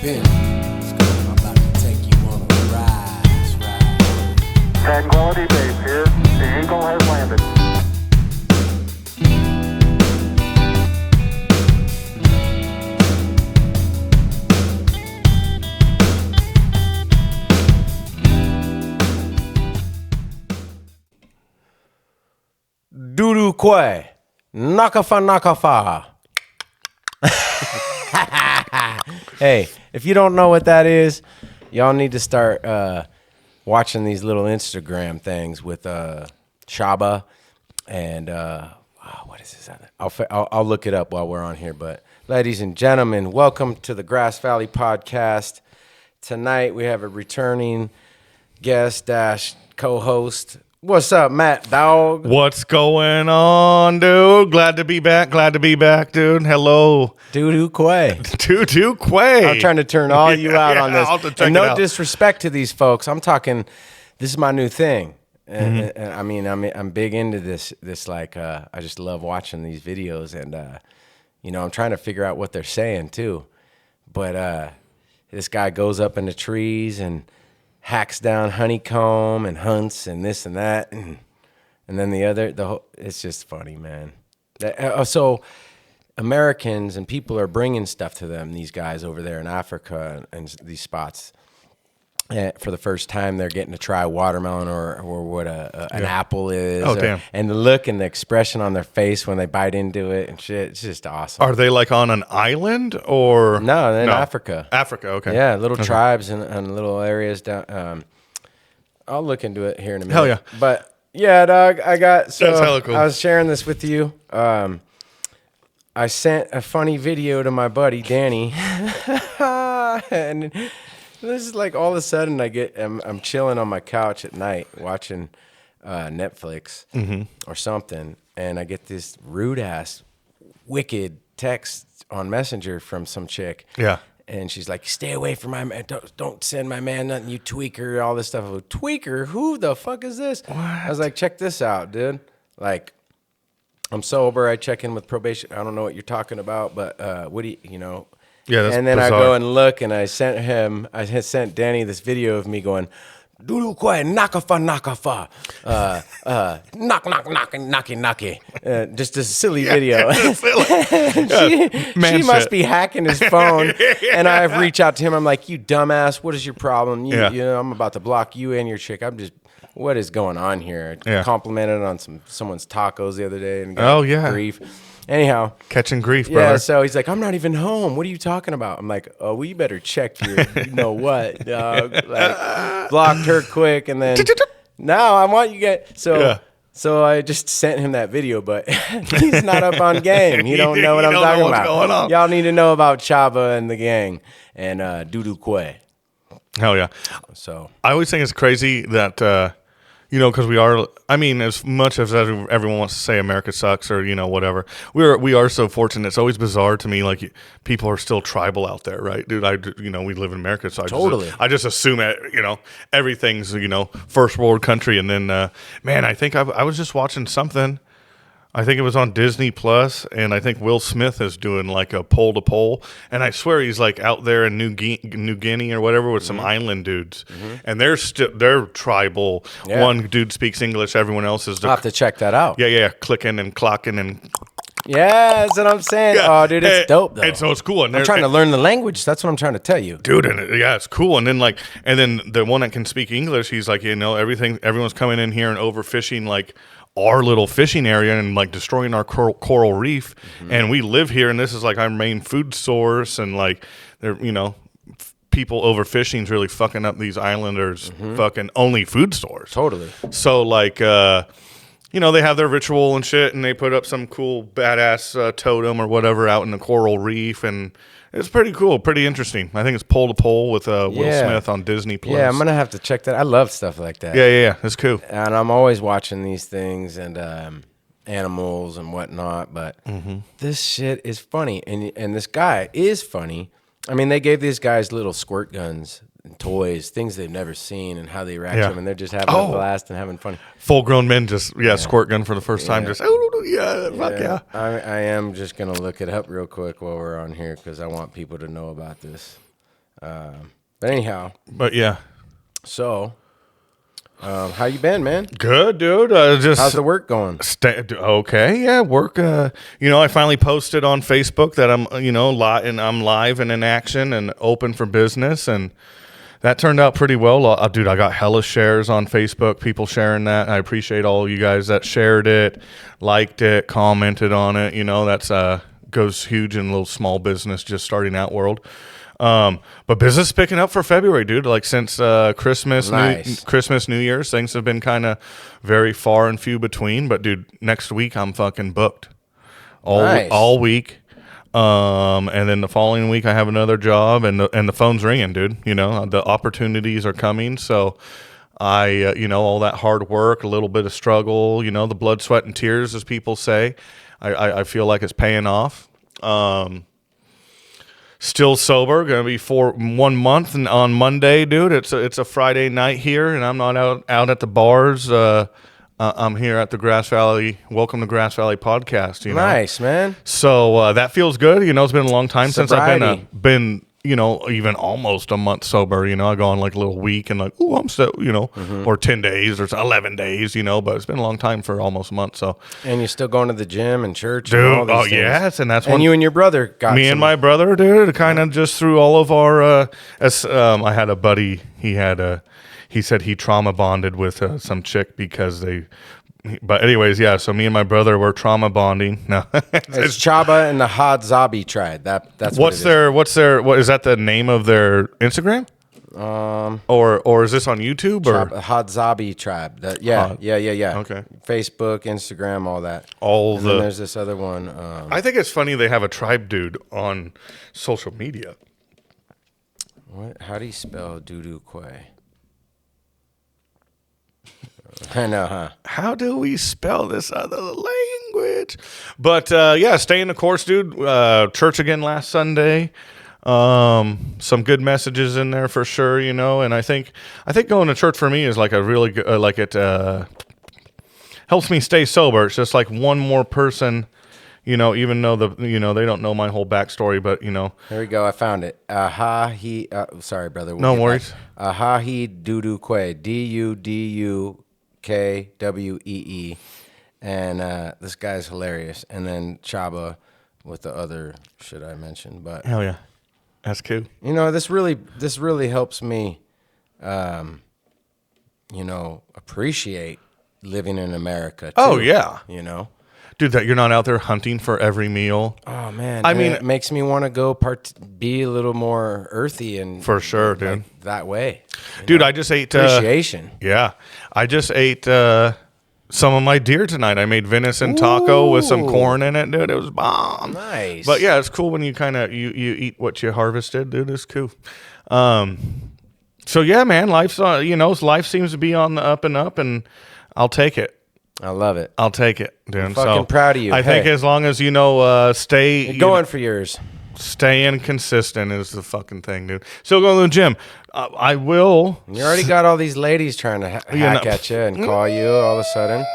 been. Let's go. I'm about to take you on a ride. 10 quality base here. The Eagle has landed. Dudu Kwe. Nakafa. Hey, if you don't know what that is, y'all need to start watching these little Instagram things with Shaba and what is this? I'll look it up while we're on here. But ladies and gentlemen, welcome to the Grass Valley Podcast. Tonight we have a returning guest / co-host. What's up, Matt, dog? What's going on, dude? Glad to be back, dude. Hello. Dudu Kwe. Dudu Quay. I'm trying to turn all you out on this. I'll have to check And it no out. disrespect to these folks. I'm talking, this is my new thing. And I mean, I'm big into this like, I just love watching these videos. And, I'm trying to figure out what they're saying, too. But this guy goes up in the trees and hacks down honeycomb and hunts and this and that. And then it's just funny, man. So Americans and people are bringing stuff to them, these guys over there in Africa and these spots. For the first time, they're getting to try watermelon or what an apple is. Oh, damn. And the look and the expression on their face when they bite into it and shit, it's just awesome. Are they like on an island or? No, they're in Africa. Africa, okay. Yeah, little tribes and little areas down. I'll look into it here in a minute. Hell yeah. But yeah, dog, That's hella cool. I was sharing this with you. I sent a funny video to my buddy Danny, and this is like all of a sudden I'm chilling on my couch at night watching Netflix or something, and I get this rude ass, wicked text on Messenger from some chick. Yeah. And she's like, "Stay away from my man. Don't send my man nothing, you tweaker." All this stuff. I go, tweaker? Who the fuck is this? What? I was like, "Check this out, dude. Like, I'm sober. I check in with probation. I don't know what you're talking about, but what do you know?" Yeah, that's And then bizarre. I go and look, and I had sent Danny this video of me going, "Dudu Kwe, nakafa, knocky. Just a silly video. She must be hacking his phone, and I reach out to him. I'm like, "You dumbass, what is your problem? You know, I'm about to block you and your chick. What is going on here?" I complimented on someone's tacos the other day and got grief. Anyhow, Catching grief, brother. yeah, so he's like, "I'm not even home. What are you talking about?" I'm like, "Oh, well, you better check your, you know what, dog." Like, blocked her quick, and then, no, I want you guys. So I just sent him that video, but he's not up on game. He don't know what I'm talking what's about. going on. Y'all need to know about Chaba and the gang and Dudu Kwe. Hell yeah. So I always think it's crazy that, because we are, I mean, as much as everyone wants to say America sucks or, whatever, we are so fortunate. It's always bizarre to me, like, people are still tribal out there, right? Dude, we live in America, so I just assume, everything's, first world country. And then, man, I think I was just watching something. I think it was on Disney Plus, and I think Will Smith is doing like a pole to pole, and I swear he's like out there in New Guinea or whatever with some island dudes, and they're tribal. Yeah. One dude speaks English, everyone else is. I'll have to check that out. Yeah, clicking and clocking and. Yeah, that's what I'm saying. Yeah. Oh, dude, it's dope though. And so it's cool. And I'm trying to learn the language. That's what I'm trying to tell you, dude. And it's cool. And then the one that can speak English, he's like, everyone's coming in here and overfishing like our little fishing area and like destroying our coral reef, and we live here, and this is like our main food source, and like they're people overfishing is really fucking up these islanders fucking only food stores. Totally. So like they have their ritual and shit, and they put up some cool badass totem or whatever out in the coral reef, and it's pretty cool, pretty interesting. I think it's pole to pole with Will Smith on Disney Plus. Yeah, I'm gonna have to check that. I love stuff like that. Yeah, it's cool. And I'm always watching these things and animals and whatnot. But this shit is funny, and this guy is funny. I mean, they gave these guys little squirt guns and toys, things they've never seen, and how they react to them, and they're just having a blast and having fun. Full-grown men just squirt gun for the first time. Just fuck yeah. I am just gonna look it up real quick while we're on here because I want people to know about this. But anyhow, But yeah, so how you been, man? good, dude. Just How's the work going? okay, yeah, work. I finally posted on Facebook that I'm, I'm live and in action and open for business, and that turned out pretty well. Dude, I got hella shares on Facebook, people sharing that. I appreciate all you guys that shared it, liked it, commented on it. That's goes huge in a little small business just starting out world. But business is picking up for February, dude. Like since Christmas, Nice. New Year's, things have been kind of very far and few between. But dude, next week I'm fucking booked Nice. all week. And then the following week I have another job, and the phone's ringing, dude. The opportunities are coming. So I, all that hard work, a little bit of struggle, the blood, sweat, and tears, as people say, I feel like it's paying off. Still sober, gonna be for 1 month, and on Monday, dude, it's a Friday night here, and I'm not out at the bars. I'm here at the Grass Valley. Welcome to Grass Valley podcast. Nice, man. So that feels good. It's been a long time since I've Sobriety. been even almost a month sober. I go on like a little week and like, oh, I'm so, or 10 days or 11 days, but it's been a long time for almost a month. So, And you're still going to the gym and church dude, and all these oh things. yes, and that's And one. you and your brother got Me and my brother, dude, kind of just through all of our. I had a buddy. He said he trauma bonded with some chick because they. But anyways, yeah. So me and my brother were trauma bonding. No, It's Chaba and the Hadzabi tribe. That's what is that the name of their Instagram? Or is this on YouTube or Hadzabi tribe. Yeah. Okay. Facebook, Instagram, all that. all And then the? there's this other one. I think it's funny they have a tribe dude on social media. What? How do you spell Dudu Quay? I know, huh? How do we spell this other language? But yeah, staying the course, dude. Church again last Sunday. Some good messages in there for sure, And I think going to church for me is like a really good, it helps me stay sober. It's just like one more person, even though they don't know my whole backstory, but Here we go. I found it. Sorry, brother. No worries. Ahahi Dudu Quay. DUDUKWEE. And this guy's hilarious. And then Chaba with the other shit I mentioned. But hell yeah, that's cool. this really helps me, appreciate living in America. Too, Oh yeah, dude, that you're not out there hunting for every meal. Oh man, I mean, it makes me want to go be a little more earthy and for sure, dude. like, that way. Dude, I just ate Appreciation. Yeah, I just ate some of my deer tonight. I made venison taco with some corn in it, dude. It was bomb. Nice. But yeah, it's cool when you kind of you eat what you harvested, dude. It's cool. So yeah, man, life seems to be on the up and up, and I'll take it. I love it. I'll take it, dude. I'm fucking proud of you. I think Hey. as long as stay You're going for yours. staying consistent is the fucking thing, dude. Still going to the gym. I will. You already got all these ladies trying to hack at you and call you all of a sudden.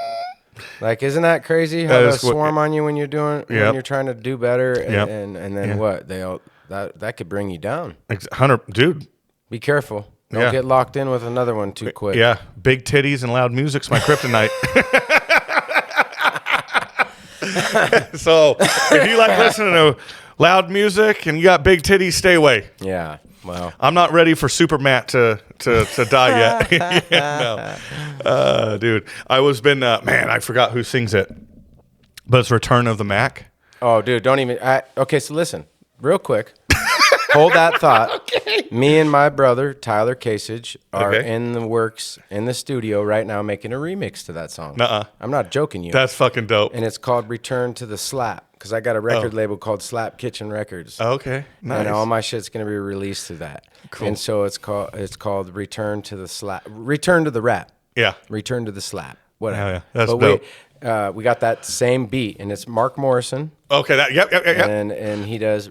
Like, isn't that crazy how That they is what- swarm on you when you're Yep. when you're trying to do better and, Yep. and then Yeah. what? That could bring you down. 100, dude. Be careful. Don't Yeah. get locked in with another one too quick. Yeah, big titties and loud music's my kryptonite. So if you like listening to loud music and you got big titties, stay away. Yeah. Well, I'm not ready for Super Matt to die yet. Yeah, no. Dude, man, I forgot who sings it, but it's Return of the Mac. oh, dude, don't even. Okay, so listen, real quick. Hold that thought. Okay. Me and my brother, Tyler Kasich, are Okay. in the works in the studio right now making a remix to that song. Nuh-uh. I'm not joking you. That's fucking dope. And it's called Return to the Slap because I got a record label called Slap Kitchen Records. Okay, nice. And all my shit's going to be released to that. Cool. And so it's called Return to the Slap. Return to the Rap. Yeah. Return to the Slap. Whatever. Hell yeah. That's dope. We got that same beat, and it's Mark Morrison, Okay, yep. and he does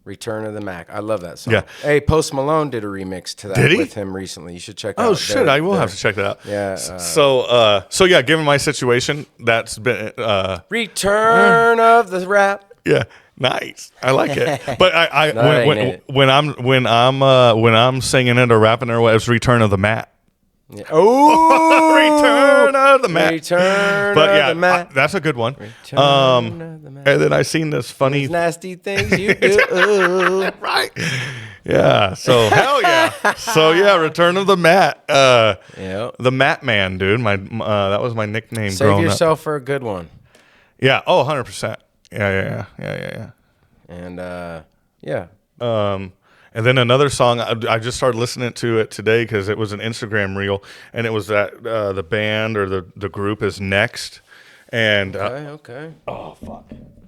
Return of the Mac. I love that song. Yeah. Hey, Post Malone did a remix to that Did he? with him recently. You should check Oh out. shit, I will have to check that out. Yeah, So yeah, given my situation, that's been Return of the Rap. yeah. Nice. I like it. But No, that ain't it. when I'm singing it or rapping or whatever, it's Return of the Mat. Yeah. Oh, Return of the Mat. Return But of yeah, the Mat. that's a good one. Return of the Mat. And then I seen this funny These nasty things you do. right. Yeah. So hell yeah. So yeah, Return of the Mat. Yep. The Mat Man, dude. My that was my nickname Save growing yourself for a good one. up. Yeah. Oh, 100%. Yeah. And yeah. And then another song, I just started listening to it today because it was an Instagram reel, and it was that the band or the group is Next, and Okay. oh fuck,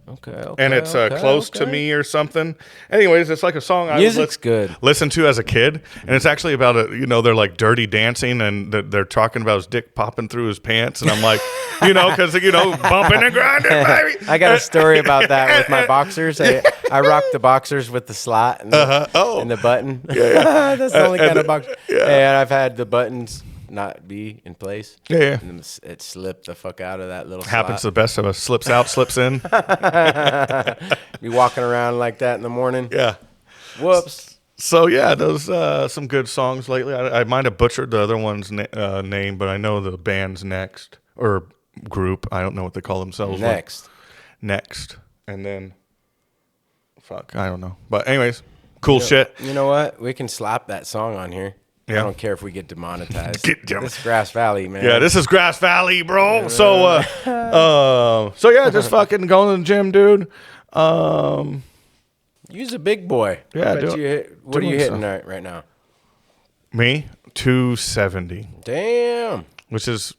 Okay. and it's Close to Me or something. Anyways, it's like a song Music's good. Listen to as a kid, and it's actually about they're like dirty dancing, and they're talking about his dick popping through his pants, and I'm like, because bumping and grinding, baby. I got a story about that with my boxers. I rock the boxers with the slot and the button. Yeah. That's the only kind of boxer. Yeah. And I've had the buttons not be in place. Yeah. And then it slipped the fuck out of that little Happens to slot. the best of us. Slips out, slips in. Be walking around like that in the morning. Yeah. Whoops. So yeah, those some good songs lately. I might have butchered the other one's name, but I know the band's Next or group. I don't know what they call themselves. Next, and then fuck, I don't know. But anyways, cool shit. You know what? We can slap that song on here. Yeah. I don't care if we get demonetized. Damn. This is Grass Valley, man. Yeah, this is Grass Valley, bro. So yeah, just fucking going to the gym, dude. Use a big boy. Yeah, What are you doing hitting stuff. right now? Me 270, Damn. which is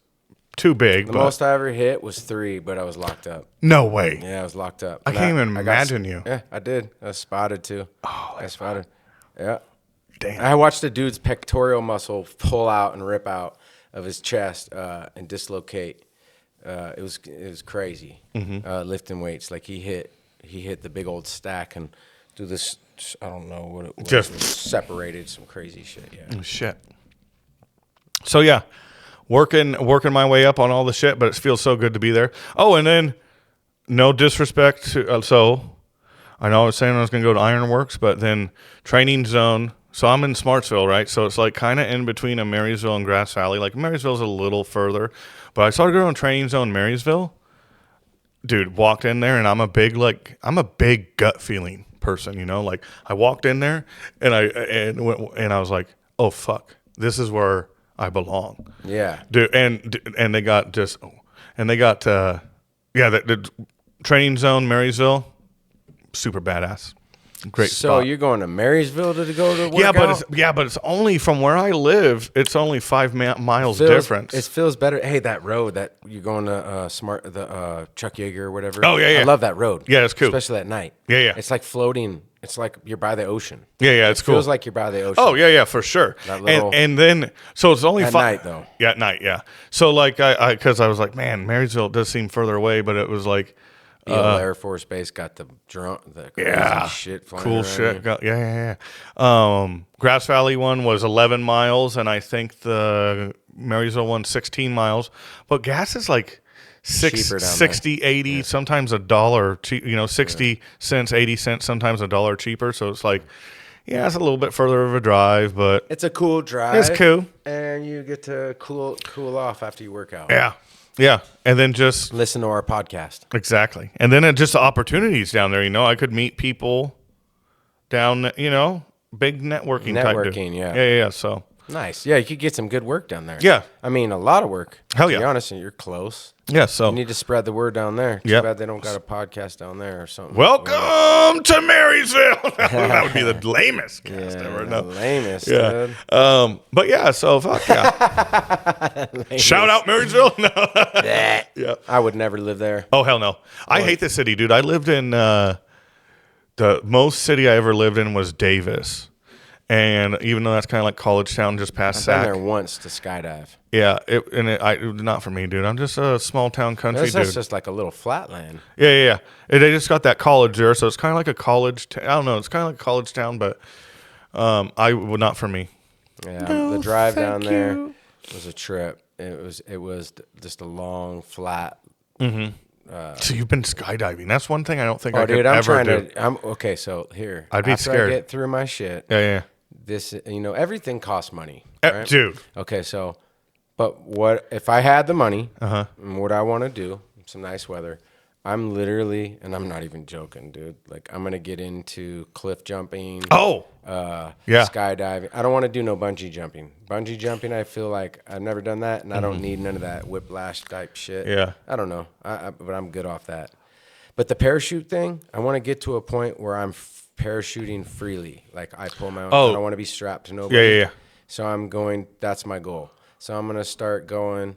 too big. The but most I ever hit was 3, but I was locked up. no way. Yeah, I was locked up. I And can't even got imagine you. Yeah, I did. I was spotted too. Oh, I spotted. Yeah. Damn. I watched a dude's pectoral muscle pull out and rip out of his chest and dislocate. It was crazy. Lifting weights, like he hit the big old stack and do this. I don't know what it was. Just- It was separated some crazy shit. Yeah. Oh, shit. So yeah, working my way up on all the shit, but it feels so good to be there. Oh, and then no disrespect to so I know I was saying I was going to go to Ironworks, but then Training Zone. So I'm in Smartsville, right? So it's like kind of in between a Marysville and Grass Valley. Like Marysville's a little further, but I started going to Training Zone Marysville. Dude, walked in there and I'm a big gut feeling person, Like I walked in there and I was like, oh fuck, this is where I belong. Yeah. Dude, and they got the Training Zone Marysville, super badass. Great So spot. you're going to Marysville to go to work out? but it's only from where I live. It's only 5 miles difference. It feels better. Hey, that road that you're going to Chuck Yeager or whatever. Oh, yeah. I love that road. Yeah, it's cool. Especially at night. Yeah. It's like floating. It's like you're by the ocean. Yeah, it's cool. Feels like you're by the ocean. Oh yeah, for sure. That little- and then so it's only At night, though. Yeah, at night. Yeah. So like because I was like, man, Marysville does seem further away, but it was like. Beale Air Force Base got the crazy shit flying cool around shit. you. Yeah. Grass Valley one was 11 miles, and I think the Marysville one 16 miles. But gas is like Cheaper down 60, 80, sometimes $1, 60 cents, 80 cents, sometimes $1 cheaper. So it's like, yeah, it's a little bit further of a drive, but It's a cool drive. it's cool. And you get to cool off after you work out. Yeah. And then just Listen to our podcast. exactly. And then just the opportunities down there, I could meet people down, big networking type. Networking, yeah. Yeah. So, Nice. Yeah, you could get some good work down there. Yeah. I mean, a lot of work. Hell to yeah. be honest, and you're close. yeah. So, You need to spread the word down there. Too Yep. bad they don't got a podcast down there or something. welcome to Marysville. That would be the lamest cast ever. the No. lamest, Yeah. dude. But yeah, so fuck yeah. Shout out Marysville. No. Yeah. I would never live there. Oh, hell no. I hate this city, dude. I lived in the most city I ever lived in was Davis. And even though that's kind of like college town just past I've Sac. been there once to skydive. Yeah, not for me, dude. I'm just a small town country That's dude. just like a little flatland. Yeah. And they just got that college there, so it's kind of like a college. I don't know. It's kind of like a college town, but not for me. Yeah, No, the drive down thank there you. was a trip. It was just a long, flat So you've been skydiving. That's one thing I don't think I Oh, could dude, I'm ever trying do. to. I'm okay. So here, I'd be after scared. I get through my shit, Yeah. this, everything costs money, Yeah. right? Dude. Okay, so, but what if I had the money? Uh-huh. And what I want to do, some nice weather. I'm literally, and I'm not even joking, dude. Like I'm gonna get into cliff jumping. Oh. Yeah. Skydiving. I don't want to do no bungee jumping. Bungee jumping, I feel like I've never done that, and I don't need none of that whiplash type shit. Yeah. I don't know, but I'm good off that. But the parachute thing, I want to get to a point where I'm parachuting freely. Like I pull my own. Oh. I don't want to be strapped to nobody. Yeah. So I'm going. That's my goal. So I'm gonna start going.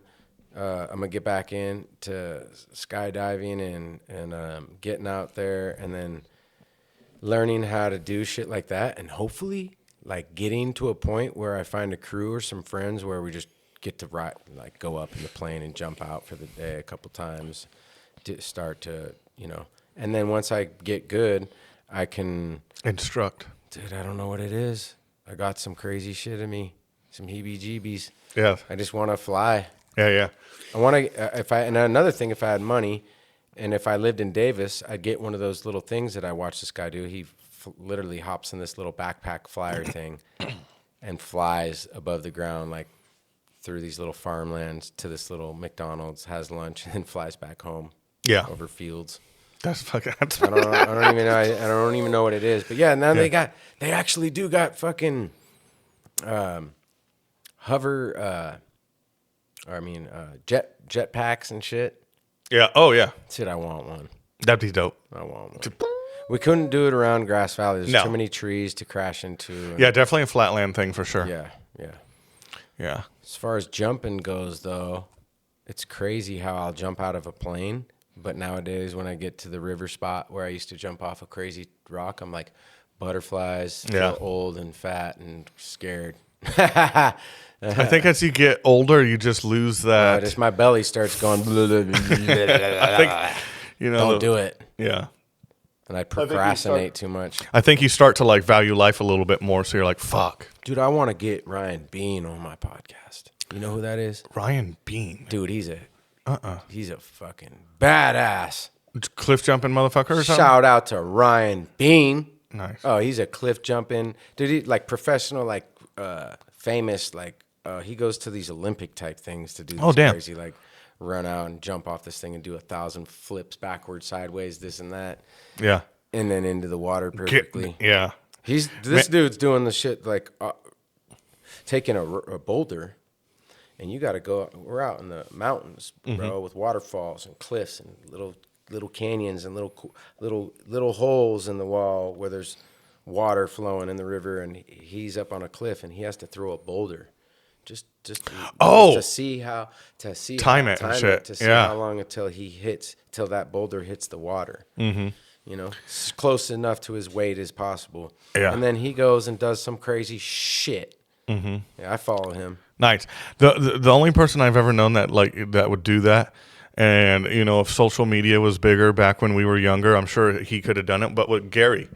I'm gonna get back into skydiving and getting out there, and then learning how to do shit like that, and hopefully like getting to a point where I find a crew or some friends where we just get to ride, like go up in the plane and jump out for the day a couple times to start to, and then once I get good, I can Instruct. Dude, I don't know what it is. I got some crazy shit in me, some heebie-jeebies. Yeah. I just want to fly. Yeah. I want to, and another thing, if I had money and if I lived in Davis, I'd get one of those little things that I watched this guy do. He literally hops in this little backpack flyer thing and flies above the ground, like through these little farmlands to this little McDonald's, has lunch, and then flies back home. Yeah. Over fields. That's fucking. I don't even know. I don't even know what it is. But yeah, now they actually do got fucking hover. Jet packs and shit. Yeah. Oh yeah. Shit, I want one. That'd be dope. I want one. We couldn't do it around Grass Valley. There's No. too many trees to crash into. Yeah, definitely a flatland thing for sure. Yeah. As far as jumping goes, though, it's crazy how I'll jump out of a plane. But nowadays, when I get to the river spot where I used to jump off a crazy rock, I'm like, butterflies, feel old and fat and scared. I think as you get older, you just lose that. Just my belly starts going. I think, Don't do it. Yeah. And I procrastinate too much. I think you start to like value life a little bit more. So you're like, fuck. Dude, I want to get Ryan Bean on my podcast. You know who that is? Ryan Bean. Dude, he's a fucking badass. Cliff jumping motherfucker or something? Shout out to Ryan Bean. Nice. Oh, he's a cliff jumping. Dude, he like professional, like famous, like he goes to these Olympic type things to do this crazy, like run out and jump off this thing and do 1,000 flips backwards, sideways, this and that. Yeah. And then into the water perfectly. Yeah. Dude's doing the shit like taking a boulder, and you got to go. We're out in the mountains, bro, with waterfalls and cliffs and little canyons and little holes in the wall where there's water flowing in the river, and he's up on a cliff and he has to throw a boulder, just to see how time it and shit. To see how long until that boulder hits the water. Mm-hmm. It's close enough to his weight as possible. Yeah. And then he goes and does some crazy shit. Mm-hmm. Yeah, I follow him. Nice. The only person I've ever known that would do that, and if social media was bigger back when we were younger, I'm sure he could have done it. But with Gary,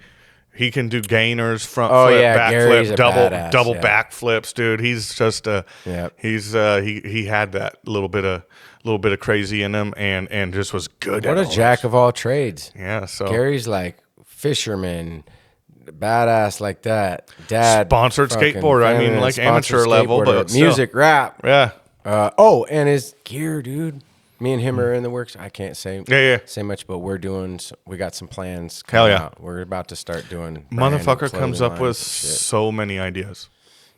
he can do gainers, front flip, back Gary's flip, double backflips, dude. He's just he had that little bit of crazy in him, and just was good. What a jack of all trades. Yeah. So Gary's like fisherman, badass like that. Dad, sponsored skateboarder. I mean, like amateur level, but music, rap. Yeah. And his gear, dude. Me and him are in the works. I can't say much, but we got some plans coming out. We're about to start doing. Motherfucker comes up with so many ideas.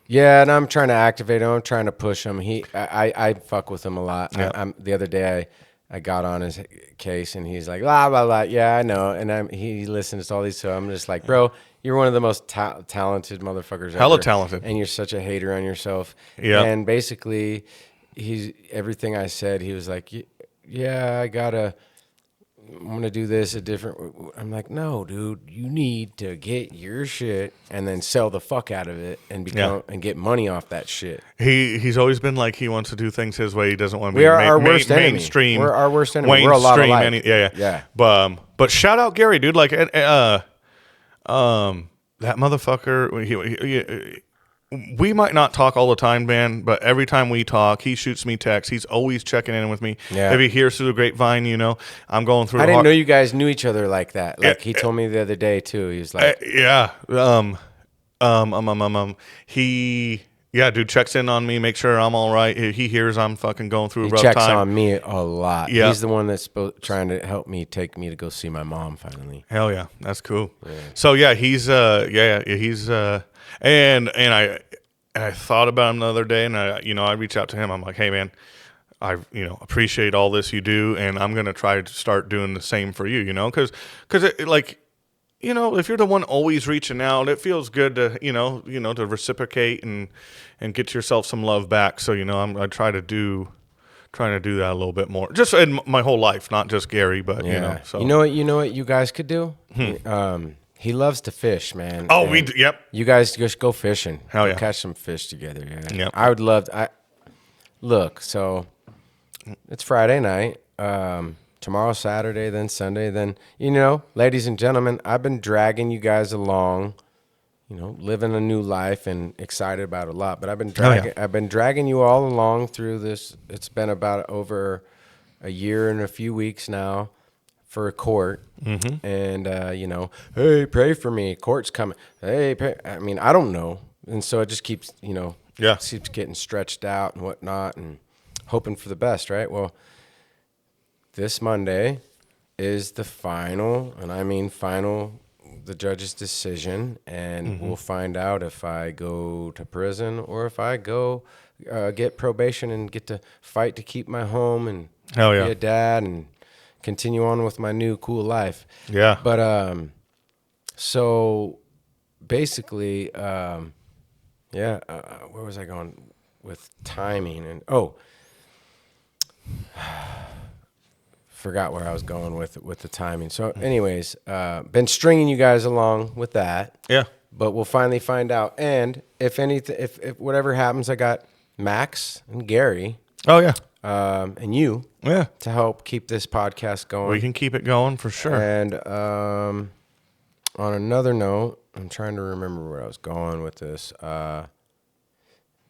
Yeah, and I'm trying to activate him. I'm trying to push him. I fuck with him a lot. Yeah. The other day I got on his case and he's like, blah, blah, blah. Yeah, I know. And he listens to all these. So I'm just like, bro, you're one of the most talented motherfuckers Hella ever. talented. And you're such a hater on yourself. Yeah. And basically, everything I said, he was like, yeah, I'm going to do this a different. I'm like, no, dude, you need to get your shit and then sell the fuck out of it and and get money off that shit. He's always been like he wants to do things his way. He doesn't want to be We are our worst enemy. mainstream. We're our worst enemy. We're a lot alike. Yeah. But shout out Gary, dude. Like that motherfucker. we might not talk all the time, man, but every time we talk, he shoots me texts. He's always checking in with me. Yeah. If he hears through the grapevine, I'm going through. I didn't know you guys knew each other like that. Like he told me the other day too. He was like, yeah. Dude checks in on me, make sure I'm all right. He hears I'm fucking going through a he rough checks time. on me a lot. Yeah. He's the one that's trying to help me take me to go see my mom finally. Hell yeah, that's cool. Yeah. So yeah, he's he's and I thought about him the other day, and I reached out to him. I'm like, hey man, I appreciate all this you do, and I'm gonna try to start doing the same for you. Because if you're the one always reaching out, it feels good to to reciprocate and get yourself some love back. So I trying to do that a little bit more, just in my whole life, not just Gary, but Yeah. So You know what you guys could do? He loves to fish, man. Oh, And yep. You guys just go fishing. Hell Go yeah. catch some fish together. Yeah. Yep. I would love. Look. So it's Friday night. Tomorrow Saturday, then Sunday, then ladies and gentlemen, I've been dragging you guys along. Living a new life and excited about a lot. But I've been dragging you all along through this. It's been about over a year and a few weeks now for a court. Mm-hmm. And hey, pray for me. Court's coming. Hey, pray. I mean, I don't know, and so it just keeps keeps getting stretched out and whatnot, and hoping for the best, right? Well, this Monday is the final, and I mean final, the judge's decision, and we'll find out if I go to prison or if I go get probation and get to fight to keep my home and Hell yeah. be a dad and continue on with my new cool life. Yeah. But so basically, where was I going with timing? And forgot where I was going with the timing. So anyways, been stringing you guys along with that. Yeah. But we'll finally find out. And if whatever happens, I got Max and Gary. Oh yeah. And you. Yeah. To help keep this podcast going. We can keep it going for sure. And on another note, I'm trying to remember where I was going with this.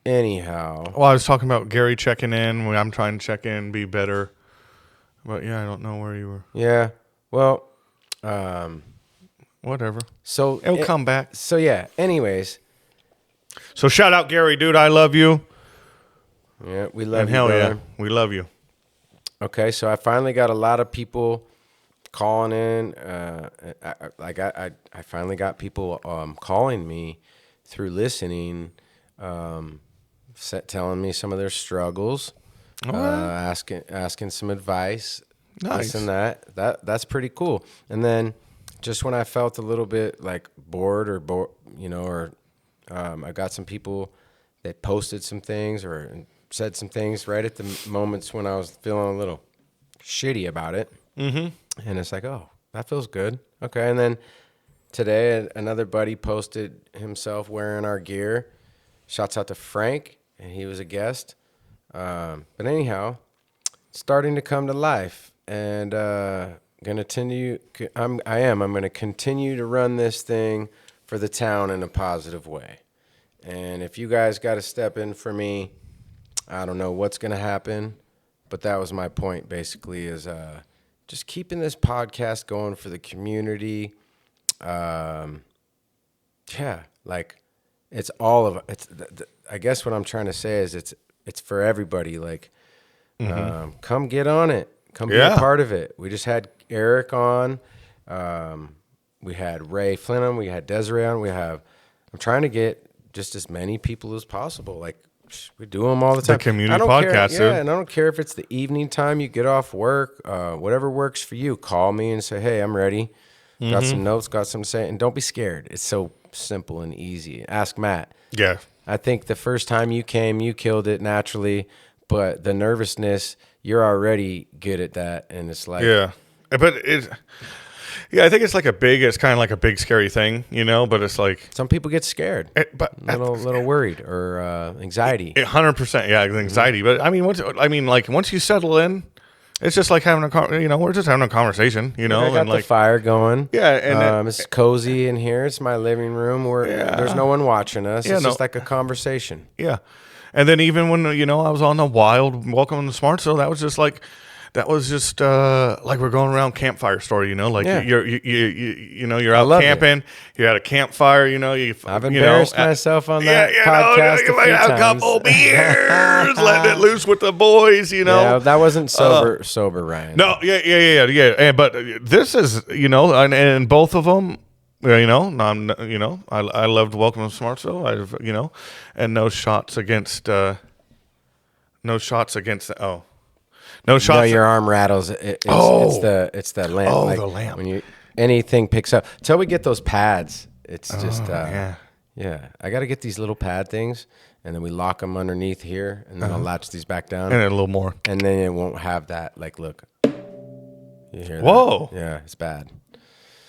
Anyhow. Well, I was talking about Gary checking in. I'm trying to check in, be better. But yeah, I don't know where you were. Yeah. Well, whatever. So it'll come back. So yeah. Anyways. So shout out Gary, dude. I love you. Yeah, we love and you. Hell brother. yeah, we love you. Okay, so I finally got a lot of people calling in. I finally got people calling me through listening, telling me some of their struggles, asking some advice, Nice. this and that. That's pretty cool. And then just when I felt a little bit like bored, I got some people that posted some things or said some things right at the moments when I was feeling a little shitty about it. Mm-hmm. And it's like, oh, that feels good. Okay. And then today, another buddy posted himself wearing our gear. Shouts out to Frank, and he was a guest. But anyhow, it's starting to come to life, and I'm going to continue to run this thing for the town in a positive way. And if you guys got to step in for me, I don't know what's going to happen, but that was my point basically is just keeping this podcast going for the community. It's all of it. I guess what I'm trying to say is it's for everybody. Like, come get on it. Come be a part of it. We just had Eric on. We had Ray Flinham. We had Desiree on. I'm trying to get just as many people as possible. Like, we do them all the time. The community podcast, dude. And I don't care if it's the evening time you get off work, whatever works for you. Call me and say, hey, I'm ready. Got some notes, got something to say. And don't be scared. It's so simple and easy. Ask Matt. Yeah. I think the first time you came, you killed it naturally. But the nervousness, you're already good at that. And it's like... Yeah. But I think it's kind of like a big scary thing, but it's like... Some people get scared, but little worried or anxiety. 100%, yeah, anxiety. But I mean, once you settle in, It's just like having we're just having a conversation, I got and the like fire going. Yeah, and it's cozy in here. It's my living room where there's no one watching us. Yeah, it's no. just like a conversation. yeah. And then even when I was on the wild welcome to Smart, so that was just like like we're going around campfire story, like Yeah. you're out loved camping, you're at a campfire, I've embarrassed myself on that podcast you a might few have a times. couple beers, letting it loose with the boys, Yeah, that wasn't sober, Ryan. No, yeah. But this is, and both of them, I loved Welcome to Smartsville. And no shots against. No shots. No, your arm rattles. It's the lamp. Oh, the lamp. When anything picks up. Till we get those pads, it's just yeah. I got to get these little pad things, and then we lock them underneath here, and then I'll latch these back down, And a little more. and then it won't have that. Like, look, you hear that? Whoa. Yeah, it's bad.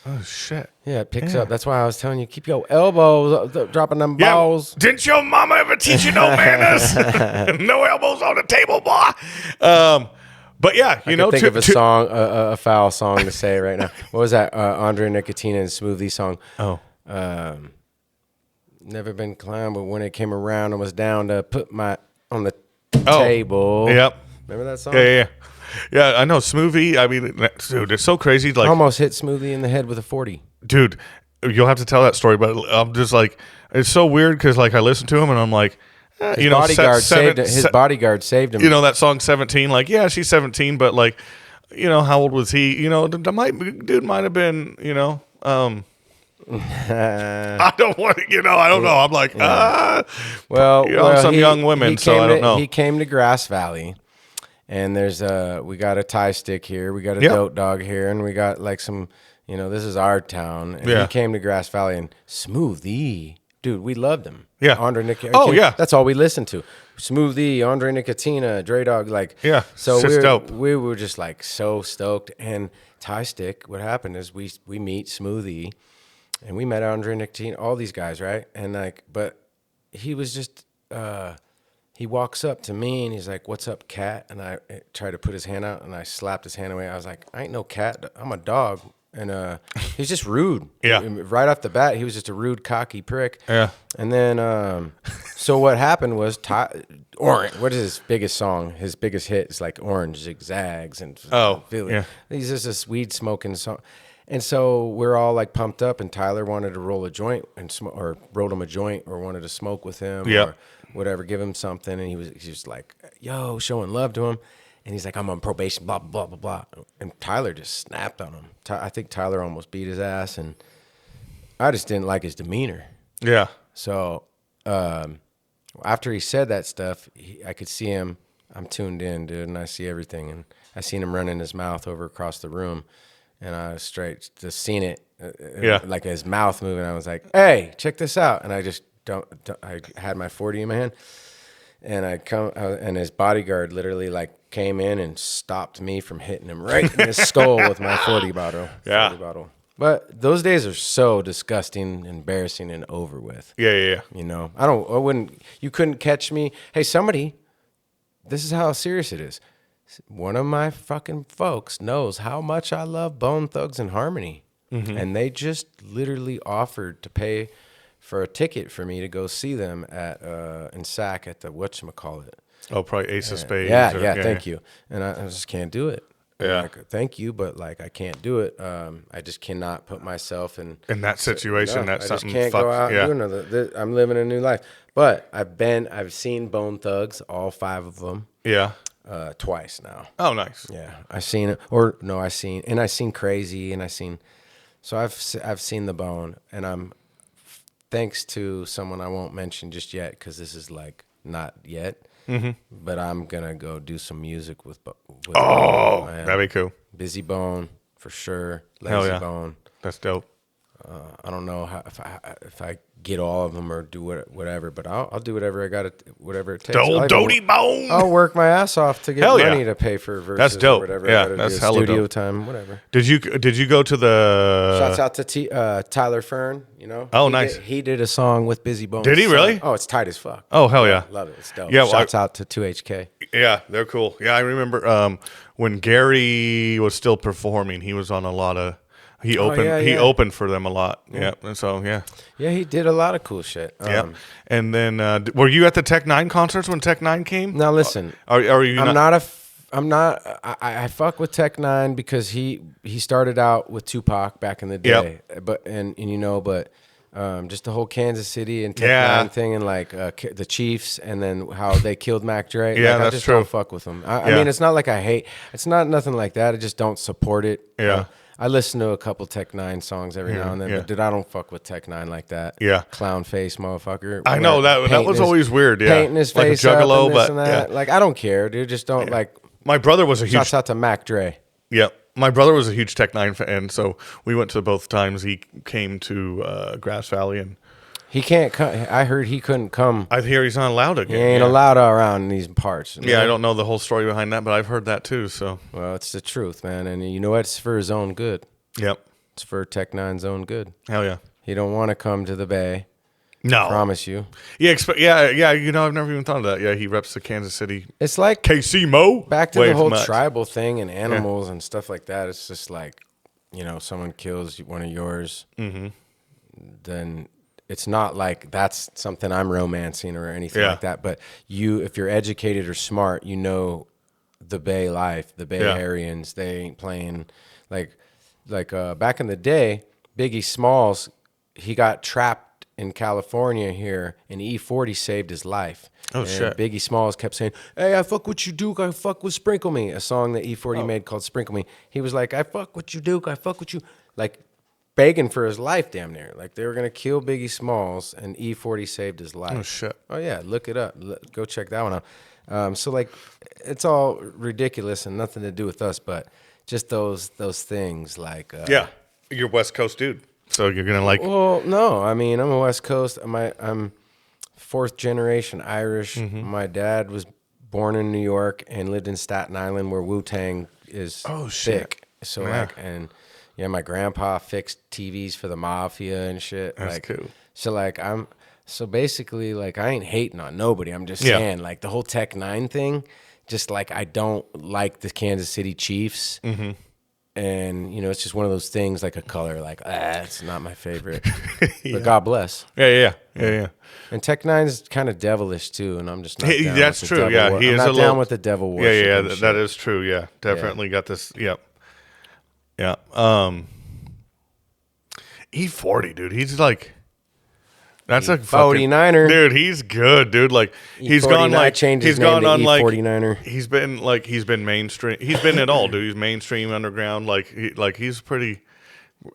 Oh shit. Yeah, it picks up. That's why I was telling you, keep your elbows up, dropping them balls. Didn't your mama ever teach you no manners? No elbows on the table, boy. But yeah, I can think of a song, a foul song to say right now. What was that? Andre Nicotina and Smoothie song. Oh. Never been climbed, but when it came around, I was down to put my on the table. Yep. Remember that song? Yeah, I know. Smoothie. I mean, dude, it's so crazy. Like, Almost hit Smoothie in the head with a 40. dude, you'll have to tell that story. But I'm just like, it's so weird because like I listen to him and I'm like, His bodyguard saved him. That song 17. Like, yeah, she's 17, but like, how old was he? Dude might have been. I don't want to. I don't know. I'm like, some young women. So I don't know. He came to Grass Valley. And we got a tie stick here, we got a dope dog here, and we got like some, this is our town. And he came to Grass Valley and Smoothie, dude, we loved him. Yeah. Andre Nicotina. Oh, yeah. That's all we listened to. Smoothie, Andre Nicotina, Dre Dog, like. Yeah. So dope. we were just like so stoked. And tie stick, what happened is we meet Smoothie, and we met Andre Nicotina, all these guys, right? And like, but he was just. He walks up to me and he's like, "What's up, cat?" And I tried to put his hand out and I slapped his hand away. I was like, "I ain't no cat. I'm a dog." And he's just rude. Yeah. Right off the bat, he was just a rude, cocky prick. Yeah. And then, so what happened was, Orange. What is his biggest song? His biggest hit is like "Orange Zigzags" and yeah. He's just this weed smoking song. And so we're all like pumped up, and Tyler wanted to roll a joint or rolled him a joint or wanted to smoke with him. Yeah. Or whatever, give him something, and he was just like, yo, showing love to him, and he's like, I'm on probation, blah blah blah blah, and Tyler just snapped on him. I think Tyler almost beat his ass, and I just didn't like his demeanor. Yeah. So after he said that stuff, I could see him. I'm tuned in, dude, and I see everything, and I seen him running his mouth over across the room, and I was straight just seen it, like his mouth moving. I was like, hey, check this out, and I just. I had my 40 in my hand, and and his bodyguard literally like came in and stopped me from hitting him right in his skull with my 40 bottle. Yeah. 40 bottle. But those days are so disgusting, embarrassing, and over with. Yeah. You couldn't catch me. Hey, somebody, this is how serious it is. One of my fucking folks knows how much I love Bone Thugs and Harmony. Mm-hmm. And they just literally offered to pay for a ticket for me to go see them in Sac at the whatchamacallit. Oh, probably Ace of Spades. Yeah, thank you. And I just can't do it. Yeah. Like, thank you, but like I can't do it. I just cannot put myself in that situation. That's something. I just can't go out and do another. I'm living a new life. But I've seen Bone Thugs, all 5 of them. Yeah. Twice now. Oh, nice. Yeah, I seen Crazy, and so I've seen the Bone, and I'm. Thanks to someone I won't mention just yet because this is like not yet, but I'm gonna go do some music with that'd be cool. Busy Bone for sure. Lazy Bone. That's dope. I don't know if I get all of them or do whatever, but I'll do whatever whatever it takes. The old Doty Bone. I'll work my ass off to get money to pay for verses. That's dope. Or whatever. Yeah, that's hella studio dope. time, whatever. Did you go to the? Shouts out to Tyler Fern. Oh, nice. He did a song with Busy Bone. Did he really? Oh, it's tight as fuck. Oh, hell yeah. Love it. It's dope. Yeah, Shouts out to 2HK. Yeah, they're cool. Yeah, I remember when Gary was still performing, he was on a lot of. He opened. yeah, He yeah. opened for them a lot. Yeah. And so yeah. Yeah, he did a lot of cool shit. Yeah. And then were you at the Tech Nine concerts when Tech Nine came? Now listen, Are you I'm not? I fuck with Tech Nine because he started out with Tupac back in the day, but just the whole Kansas City and Tech Nine thing, and like the Chiefs, and then how they killed Mac Dre. Yeah, like, I that's just true. don't fuck with them. I mean, it's not like I hate. It's not nothing like that. I just don't support it. Yeah. I listen to a couple Tech Nine songs every now and then, yeah. but dude, I don't fuck with Tech Nine like that. Yeah. Clown face motherfucker. I know that Painting was his- always weird. Yeah, Painting his like a face up juggalo, and this but and that. yeah. Like I don't care, dude. Just don't like. My brother was a huge. Shouts out to Mac Dre. Yeah, my brother was a huge Tech Nine fan, so we went to both times. He came to Grass Valley, and He can't come. I heard he couldn't come. I hear he's not allowed again. He ain't allowed around in these parts. Yeah, I don't know the whole story behind that, but I've heard that too. So Well, it's the truth, man. And you know what? It's for his own good. yep, It's for Tech Nine's own good. hell yeah. He don't want to come to the Bay. No, Promise you. yeah, yeah. You know, I've never even thought of that. Yeah, he reps the Kansas City It's like KC Mo. back to way the whole much. tribal thing and animals and stuff like that. It's just like, someone kills one of yours, then it's not like that's something I'm romancing or anything Yeah. like that. But if you're educated or smart, you know the Bay life, the Bay Yeah. Areans, they ain't playing like back in the day, Biggie Smalls, he got trapped in California here, and E40 saved his life. Oh, And shit. Biggie Smalls kept saying, "Hey, I fuck with you, Duke. I fuck with Sprinkle Me," a song that E40 made called Sprinkle Me. He was like, "I fuck with you, Duke. I fuck with you," like begging for his life, damn near. Like they were gonna kill Biggie Smalls, and E40 saved his life. Oh shit. Oh yeah, look it up. Go check that one out. So like, it's all ridiculous and nothing to do with us, but just those things like Yeah, you're West Coast dude, so you're gonna like. Well, no, I mean I'm a West Coast. I'm fourth generation Irish. Mm-hmm. My dad was born in New York and lived in Staten Island, where Wu-Tang is Oh, shit. thick. So Yeah. my grandpa fixed TVs for the mafia and shit. That's like, cool. So basically, like, I ain't hating on nobody. I'm just Yeah. saying, like, the whole Tech Nine thing, just like I don't like the Kansas City Chiefs. Mm-hmm. And, it's just one of those things like a color, like, it's not my favorite. But God bless. Yeah. And Tech Nine's kind of devilish, too. And I'm just not down That's with the true. devil Yeah, wor- he I'm is not a down little with the devil worship. Yeah, and that shit. is true. Yeah, definitely got this. Yep. Yeah. E40, dude. He's like, that's a fucking 49er. dude. He's good, dude. Like he's E49 gone like changed he's his name gone to on like E49er. he's been mainstream. He's been it all, dude. He's mainstream, underground. He's pretty.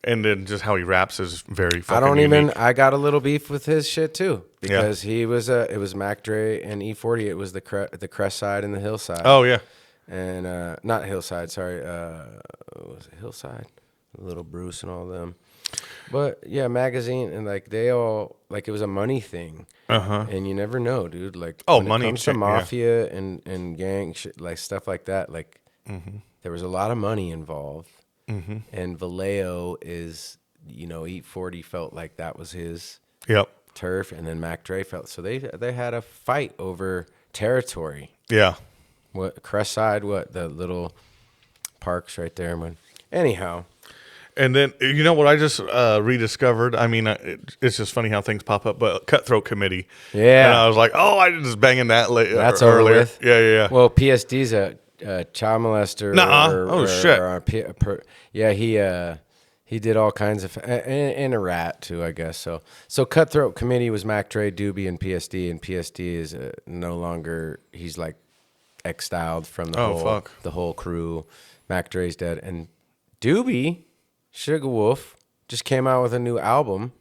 And then just how he raps is very. Fucking unique. I got a little beef with his shit too because it was Mac Dre and E40. It was the Crest side and the Hillside. Oh yeah. And not Hillside, sorry. Was it Hillside? Little Bruce and all them. But yeah, magazine and like they all like it was a money thing. And you never know, dude. Like when money it comes to yeah. mafia and gang shit, like stuff like that. Like there was a lot of money involved. And Vallejo is, E40 felt like that was his Yep. turf, and then Mac Dre felt so they had a fight over territory. Yeah. What Crestside? What the little parks right there? Anyhow, And then you know what I just rediscovered? I mean, it's just funny how things pop up. But Cutthroat Committee. Yeah. And I was like, oh, I was just banging that late. that's over earlier. with. Yeah. Well, PSD's a child molester. Nuh-uh. Shit. He did all kinds of and a rat too, I guess. So Cutthroat Committee was Mac Dre, Doobie, and PSD is no longer. He's like exiled from the whole crew. Mac Dre's dead, and Doobie, Sugar Wolf, just came out with a new album.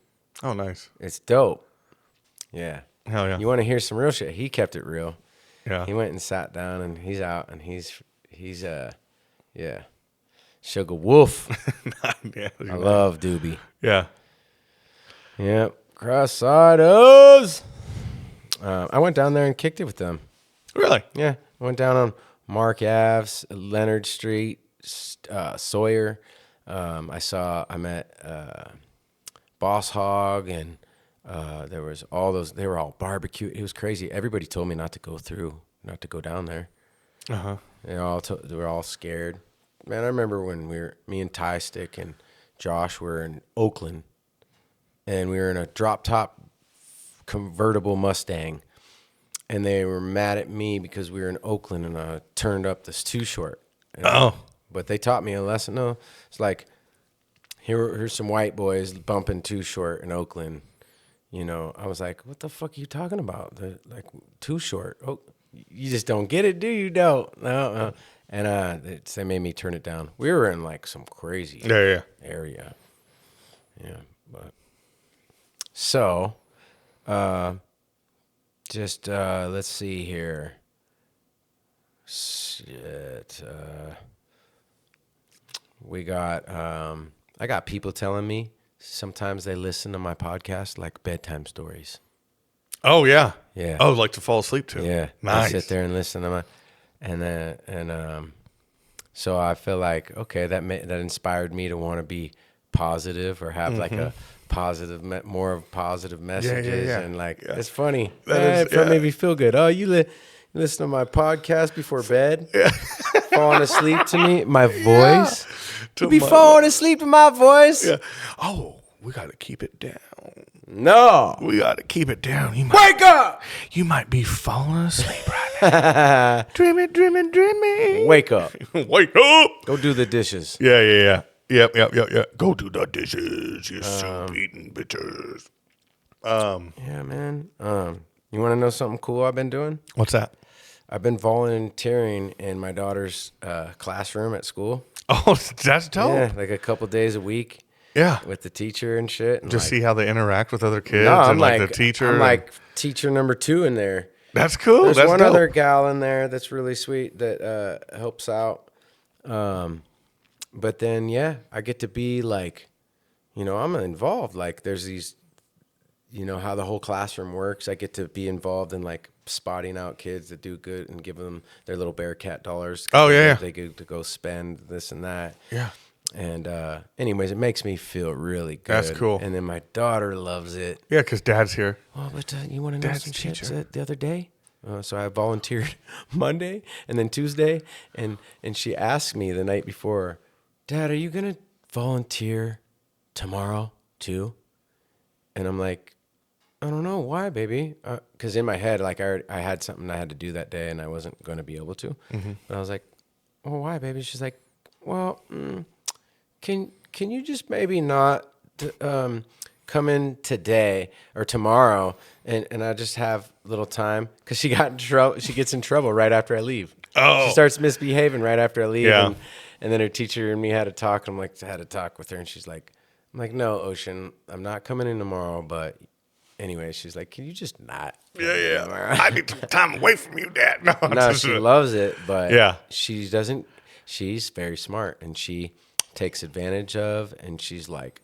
Oh, nice. It's dope. Yeah. Hell yeah. You want to hear some real shit? He kept it real. Yeah. He went and sat down, and he's out, and he's Sugar Wolf. Yeah. I love Doobie. Yeah. Yep. Cross-siders. I went down there and kicked it with them. Really? Yeah. I went down on Mark Ave, Leonard Street, Sawyer. I met Boss Hog, and there was all those. They were all barbecue. It was crazy. Everybody told me not to go down there. They were all scared. Man, I remember when me and Ty Stick and Josh were in Oakland, and we were in a drop top convertible Mustang, and they were mad at me because we were in Oakland and I turned up this too short. But they taught me a lesson. No, it's like, here's some white boys bumping too short in Oakland. You know, I was like, what the fuck are you talking about? Like, too short. Oh, you just don't get it, do you? Don't. No. And they made me turn it down. We were in like some crazy area. Yeah, but so let's see here. Shit. We got I got people telling me sometimes they listen to my podcast like bedtime stories. Oh yeah. Yeah. Oh, like to fall asleep to. Yeah. Nice. I sit there and listen to my so I feel like, okay, that inspired me to want to be positive or have like a positive, more of positive messages. Yeah. And like, it's funny. That It made me feel good. Oh, you listen to my podcast before bed? Yeah. Falling asleep to me, my voice. You be falling asleep to my voice? Yeah. Oh, we got to keep it down. No. We got to keep it down. Wake up! You might be falling asleep right now. Dreaming. Wake up. Wake up. Go do the dishes. Yeah. Yep. Go do the dishes, you soup-eating bitches. Yeah, man. You want to know something cool I've been doing? What's that? I've been volunteering in my daughter's classroom at school. Oh, that's dope. Yeah, like a couple days a week. Yeah. With the teacher and shit. And Just like, see how they interact with other kids no, and like the teacher. I'm like teacher number 2 in there. That's cool. There's that's one dope. other gal in there that's really sweet that helps out. But then, yeah, I get to be like, you know, I'm involved. Like there's these, you know, how the whole classroom works. I get to be involved in like spotting out kids that do good and give them their little Bearcat dollars. Oh, yeah. They get to go spend this and that. Yeah. And anyways, it makes me feel really good. That's cool. And then my daughter loves it. Yeah, because Dad's here. Well, but you want to know Dad's some teacher. shit the other day? So I volunteered Monday and then Tuesday. And she asked me the night before, Dad, are you going to volunteer tomorrow too? And I'm like, I don't know. Why, baby? Because in my head, like I had something I had to do that day and I wasn't going to be able to. Mm-hmm. But I was like, well, why, baby? She's like, well, Can you just maybe not come in today or tomorrow and I just have a little time? Because she got in trouble. She gets in trouble right after I leave. Oh. She starts misbehaving right after I leave. Yeah. And then her teacher and me had a talk. And I'm like, I had a talk with her. And she's like, I'm like, no, Ocean, I'm not coming in tomorrow. But anyway, she's like, can you just not? Yeah. I need some time away from you, Dad. No, she loves it. But yeah. she doesn't. She's very smart. And she takes advantage of, and she's like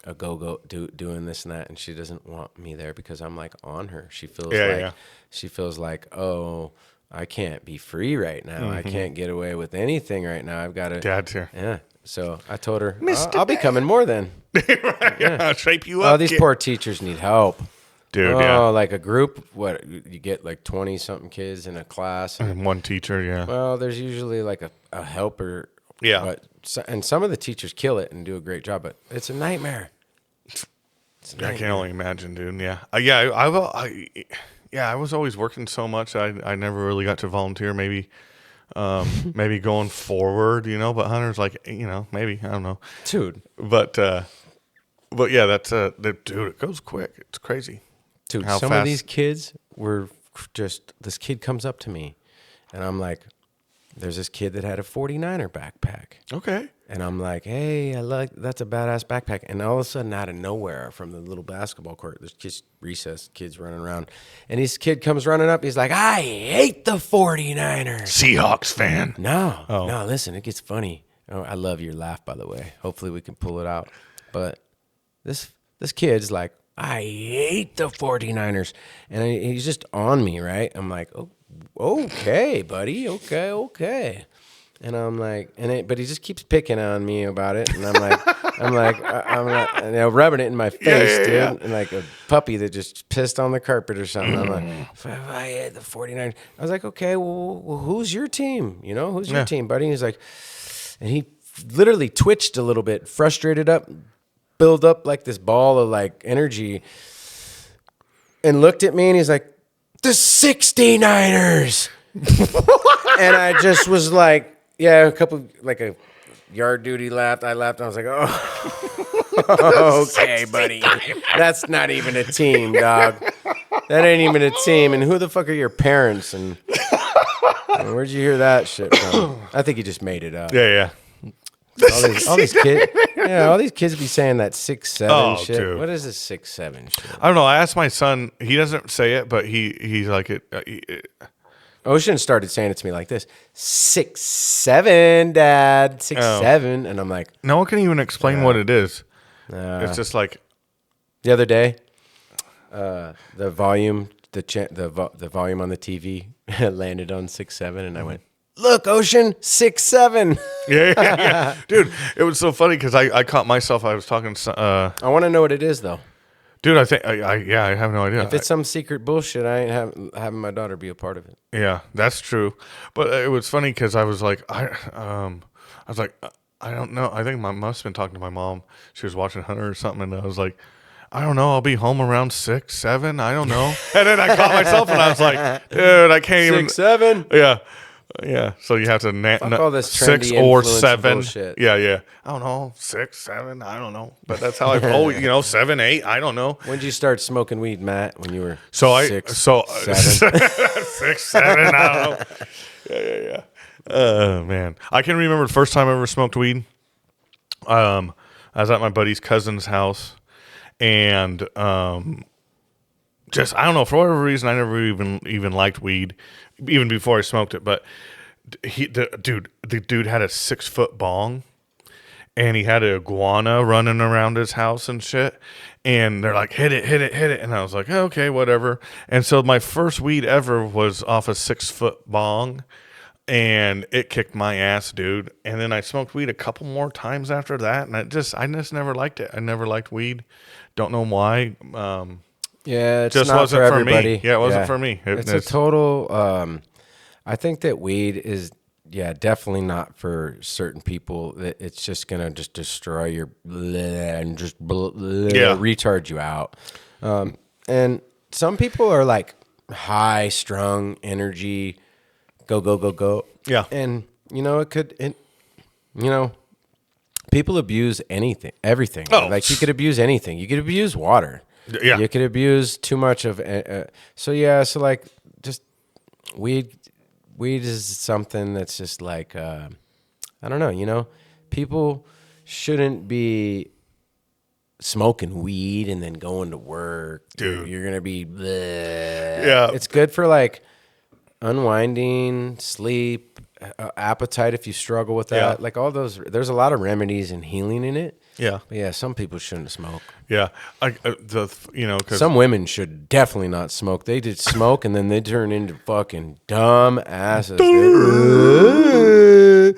a doing this and that, and she doesn't want me there because I'm like on her. She feels like, oh, I can't be free right now. Mm-hmm. I can't get away with anything right now. I've got to. Dad's here. Yeah. So I told her, I'll be coming more then. Right. Yeah. I'll shape you up. Oh, these poor teachers need help. Dude, oh, like a group, what, you get like 20-something kids in a class. And one teacher, yeah. Well, there's usually like a helper. Yeah. But and some of the teachers kill it and do a great job, but it's a nightmare. I can only imagine, dude. Yeah. I was always working so much. I never really got to volunteer. Maybe going forward, you know. But Hunter's like, you know, maybe I don't know, dude. But yeah, that's dude. It goes quick. It's crazy, dude. How some fast. of these kids were just. This kid comes up to me, and I'm like, there's this kid that had a 49er backpack. Okay. And I'm like, hey, that's a badass backpack. And all of a sudden, out of nowhere, from the little basketball court, there's just recess kids running around. And this kid comes running up. He's like, I hate the 49ers. Seahawks fan. No, listen, it gets funny. Oh, I love your laugh, by the way. Hopefully we can pull it out. But this kid's like, I hate the 49ers. And he's just on me, right? I'm like, oh, okay, buddy. Okay. And I'm like, but he just keeps picking on me about it, and I'm like, you know, rubbing it in my face, dude, and like a puppy that just pissed on the carpet or something. I'm like, if I had the 49ers, I was like, okay, well, who's your team? You know, who's your team, buddy? And he's like, and he literally twitched a little bit, frustrated up, build up like this ball of like energy, and looked at me, and he's like, the 69ers. And I just was like, yeah, a yard duty laughed. I laughed. And I was like, oh, okay, buddy. That's not even a team, dog. That ain't even a team. And who the fuck are your parents? And where'd you hear that shit from? I think he just made it up. Yeah. All these kids. Yeah, all these kids be saying that 6'7" shit. Dude. What is this 6'7" shit? I don't know. I asked my son. He doesn't say it, but he's like it. Ocean started saying it to me like this: 6'7", Dad, 6'7", and I'm like, No one can even explain what it is. It's just like the other day, the volume, the volume on the TV landed on 6'7", and I went, "Look, Ocean, 6'7". yeah. Dude, it was so funny because I caught myself. I was talking to I want to know what it is, though. dude, I think I have no idea. If it's some secret bullshit, I ain't having my daughter be a part of it. Yeah, that's true. But it was funny because I was like, I don't know. I think I must have been talking to my mom. She was watching Hunter or something, and I was like, I don't know. I'll be home around 6, 7. I don't know. And then I caught myself, and I was like, dude, I can't even. 6'7". Yeah. So you have to all this 6 trendy or influencer 7. bullshit. Yeah. I don't know. 6, 7. I don't know. But that's how I've always, 7, 8. I don't know. When did you start smoking weed, Matt? When you were 6, 7? 6, 7. I don't know. Yeah. Oh man, I can remember the first time I ever smoked weed. I was at my buddy's cousin's house, and just I don't know, for whatever reason, I never even liked weed, even before I smoked it. But the dude had a 6-foot bong, and he had an iguana running around his house and shit. And they're like, hit it. And I was like, okay, whatever. And so my first weed ever was off a 6-foot bong, and it kicked my ass, dude. And then I smoked weed a couple more times after that, and I just never liked it. I never liked weed. Don't know why. Yeah, it's just not wasn't for for me. everybody. Yeah, it wasn't for me. It's a total. I think that weed is, definitely not for certain people. That it's just gonna just destroy your and just retard you out. And some people are like high strung energy, go. Yeah. And people abuse everything. Oh. Like you could abuse anything. You could abuse water. Yeah. You could abuse too much of so like just weed is something that's just like I don't know, people shouldn't be smoking weed and then going to work. Dude. You're going to be bleh. Yeah. It's good for like unwinding, sleep, appetite if you struggle with that. Yeah. Like all those, there's a lot of remedies and healing in it. Yeah. But some people shouldn't smoke. Yeah. Because Some women should definitely not smoke. They did smoke and then they turn into fucking dumb asses.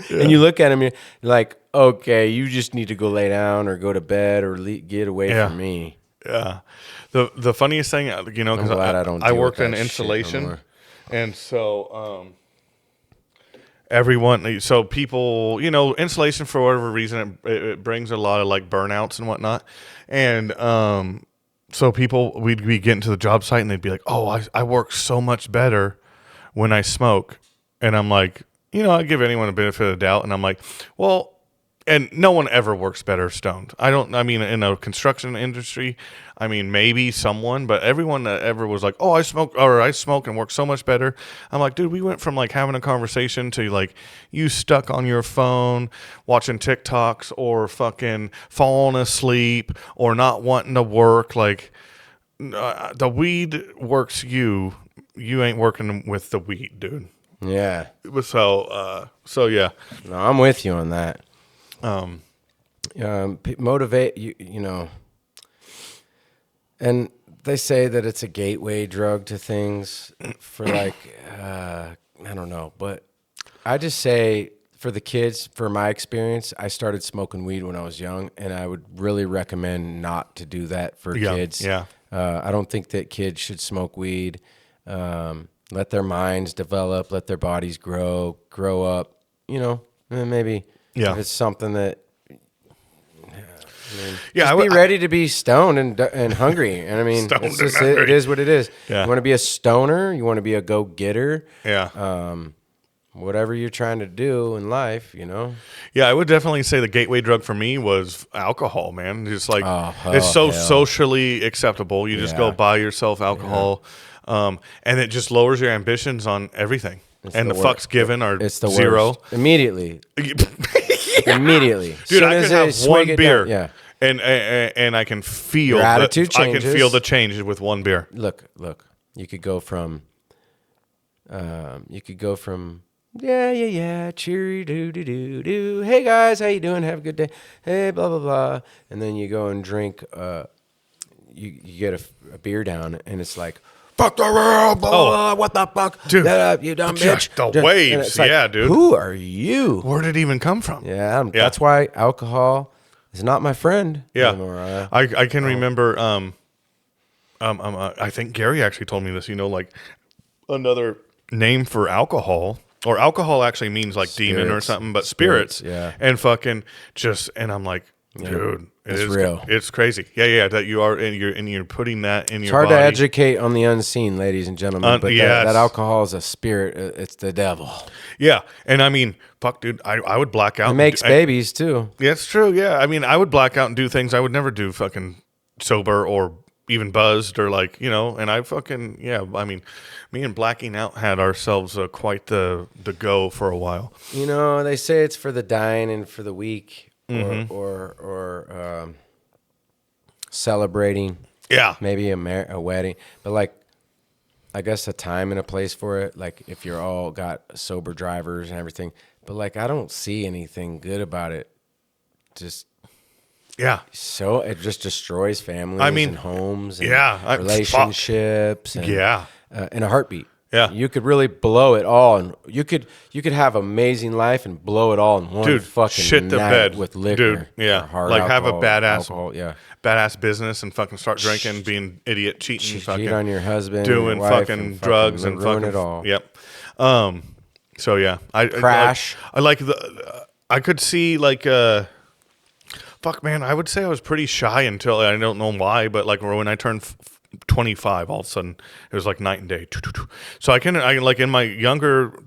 And you look at them, you're like, okay, you just need to go lay down or go to bed or get away from me. Yeah. The funniest thing, because I worked in insulation, and so people, insulation for whatever reason, it brings a lot of like burnouts and whatnot, and so people, we'd be getting to the job site and they'd be like, oh, I work so much better when I smoke, and I'm like, I give anyone a benefit of the doubt, and I'm like, well. And no one ever works better stoned. In a construction industry, maybe someone, but everyone that ever was like, oh, I smoke and work so much better. I'm like, dude, we went from like having a conversation to like you stuck on your phone watching TikToks or fucking falling asleep or not wanting to work. Like the weed works you ain't working with the weed, dude. Yeah. So yeah. No, I'm with you on that. Motivate you, and they say that it's a gateway drug to things for like I don't know, but I just say for the kids, for my experience, I started smoking weed when I was young, and I would really recommend not to do that for kids. Yeah. I don't think that kids should smoke weed. Let their minds develop, let their bodies grow up. And maybe if it's something that. Just be ready to be stoned and hungry. And I mean, it's just, it is what it is. Yeah. You want to be a stoner. You want to be a go-getter. Yeah. Whatever you're trying to do in life, Yeah, I would definitely say the gateway drug for me was alcohol, man. Just like it's so hell. socially acceptable. You just go buy yourself alcohol, and it just lowers your ambitions on everything. And the fucks given are it's the zero. Worst. Immediately. Immediately. Dude, I Soon can as have they one swig it beer, down- and I can feel Your attitude I can changes. feel the changes with one beer. Look. You could go from yeah, cheery do. Hey guys, how you doing? Have a good day. Hey, blah blah blah. And then you go and drink. You get a beer down, and it's like, fuck the world, blah, blah, what the fuck, dude? You dumb Just bitch. the waves, And it's like, yeah, dude. Who are you? Where did it even come from? Yeah, that's why alcohol is not my friend anymore. I can remember. I think Gary actually told me this. Like another name for alcohol, or alcohol actually means like demon or something, but spirits. Yeah. And fucking and I'm like, dude, it's real. It's crazy. Yeah. That you are, and you're putting that in your. It's hard body. to educate on the unseen, ladies and gentlemen. But yes. that alcohol is a spirit. It's the devil. Yeah, and I mean, fuck, dude, I would black out. It makes babies too. Yeah, it's true. Yeah, I mean, I would black out and do things I would never do, fucking sober or even buzzed or like, and I fucking, I mean, me and blacking out had ourselves quite the go for a while. They say it's for the dying and for the weak, or celebrating. Yeah. Maybe a wedding, but like, I guess a time and a place for it. Like if you're all got sober drivers and everything, but like, I don't see anything good about it. So it just destroys families and homes and relationships and, in a heartbeat. Yeah. You could really blow it all, and you could have amazing life and blow it all in one fucking shit the night bed with liquor. Dude, yeah. Or hard like alcohol, have a badass business and fucking start drinking, being idiot, cheating, fucking cheat on your husband, doing your wife, fucking and drugs and ruin fucking it all. Yep. So yeah, Crash. I like I could see like fuck man, I would say I was pretty shy until I don't know why, but like when I turned 25, all of a sudden it was like night and day. So I like in my younger,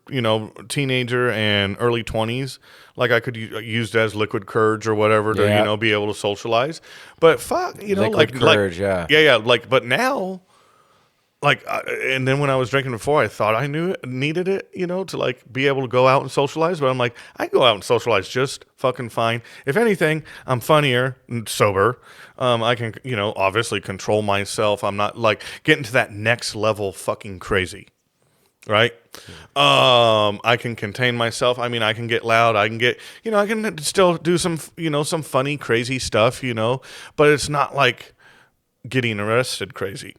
teenager and early 20s, like I could use it as liquid courage or whatever to be able to socialize. But fuck, liquid courage, but now. Like, and then when I was drinking before, I thought I needed it, to like be able to go out and socialize. But I'm like, I go out and socialize just fucking fine. If anything, I'm funnier and sober. I can, obviously control myself. I'm not like getting to that next level fucking crazy, right? I can contain myself. I mean, I can get loud. I can get, I can still do some, some funny, crazy stuff, but it's not like getting arrested crazy.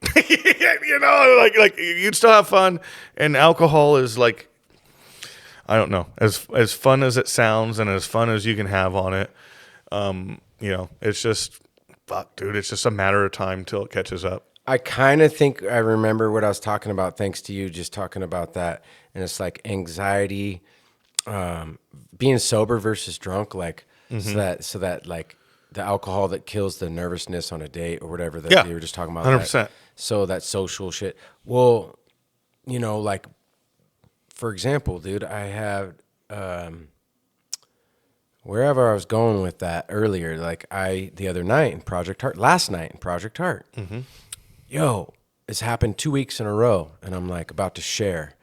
Like you'd still have fun, and alcohol is like, I don't know, as fun as it sounds and as fun as you can have on it. It's just fuck, dude. It's just a matter of time till it catches up. I kind of think I remember what I was talking about, thanks to you just talking about that. And it's like anxiety, being sober versus drunk, like so that like the alcohol that kills the nervousness on a date or whatever that you were just talking about. 100%. So that social shit. Well, like, for example, dude, I have, wherever I was going with that earlier, like the other night in Project Heart, last night in Project Heart, it's happened 2 weeks in a row, and I'm like about to share,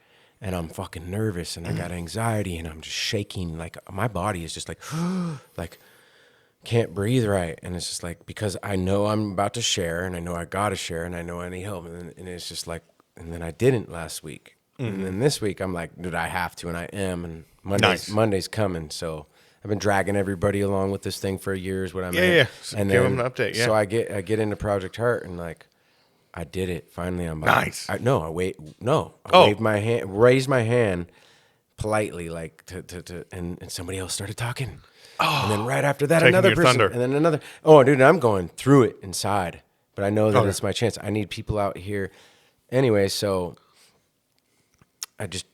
and I'm fucking nervous, and I got anxiety, and I'm just shaking, like my body is just like, like, can't breathe right. And it's just like, because I know I'm about to share, and I know I gotta share, and I know I need help, and it's just like, and then I didn't last week, and then this week I'm like, dude, I have to, and I am, and Monday's coming, so I've been dragging everybody along with this thing for a year is what I'm at. So and give then, them an update. So I get into Project Heart, and like, I did it finally. I'm like, nice. I waved my hand, raised my hand politely, like and somebody else started talking. And then right after that, Taking another your person, thunder. and then another. Oh, dude, I'm going through it inside, but I know that Okay. it's my chance. I need people out here. Anyway, so I just,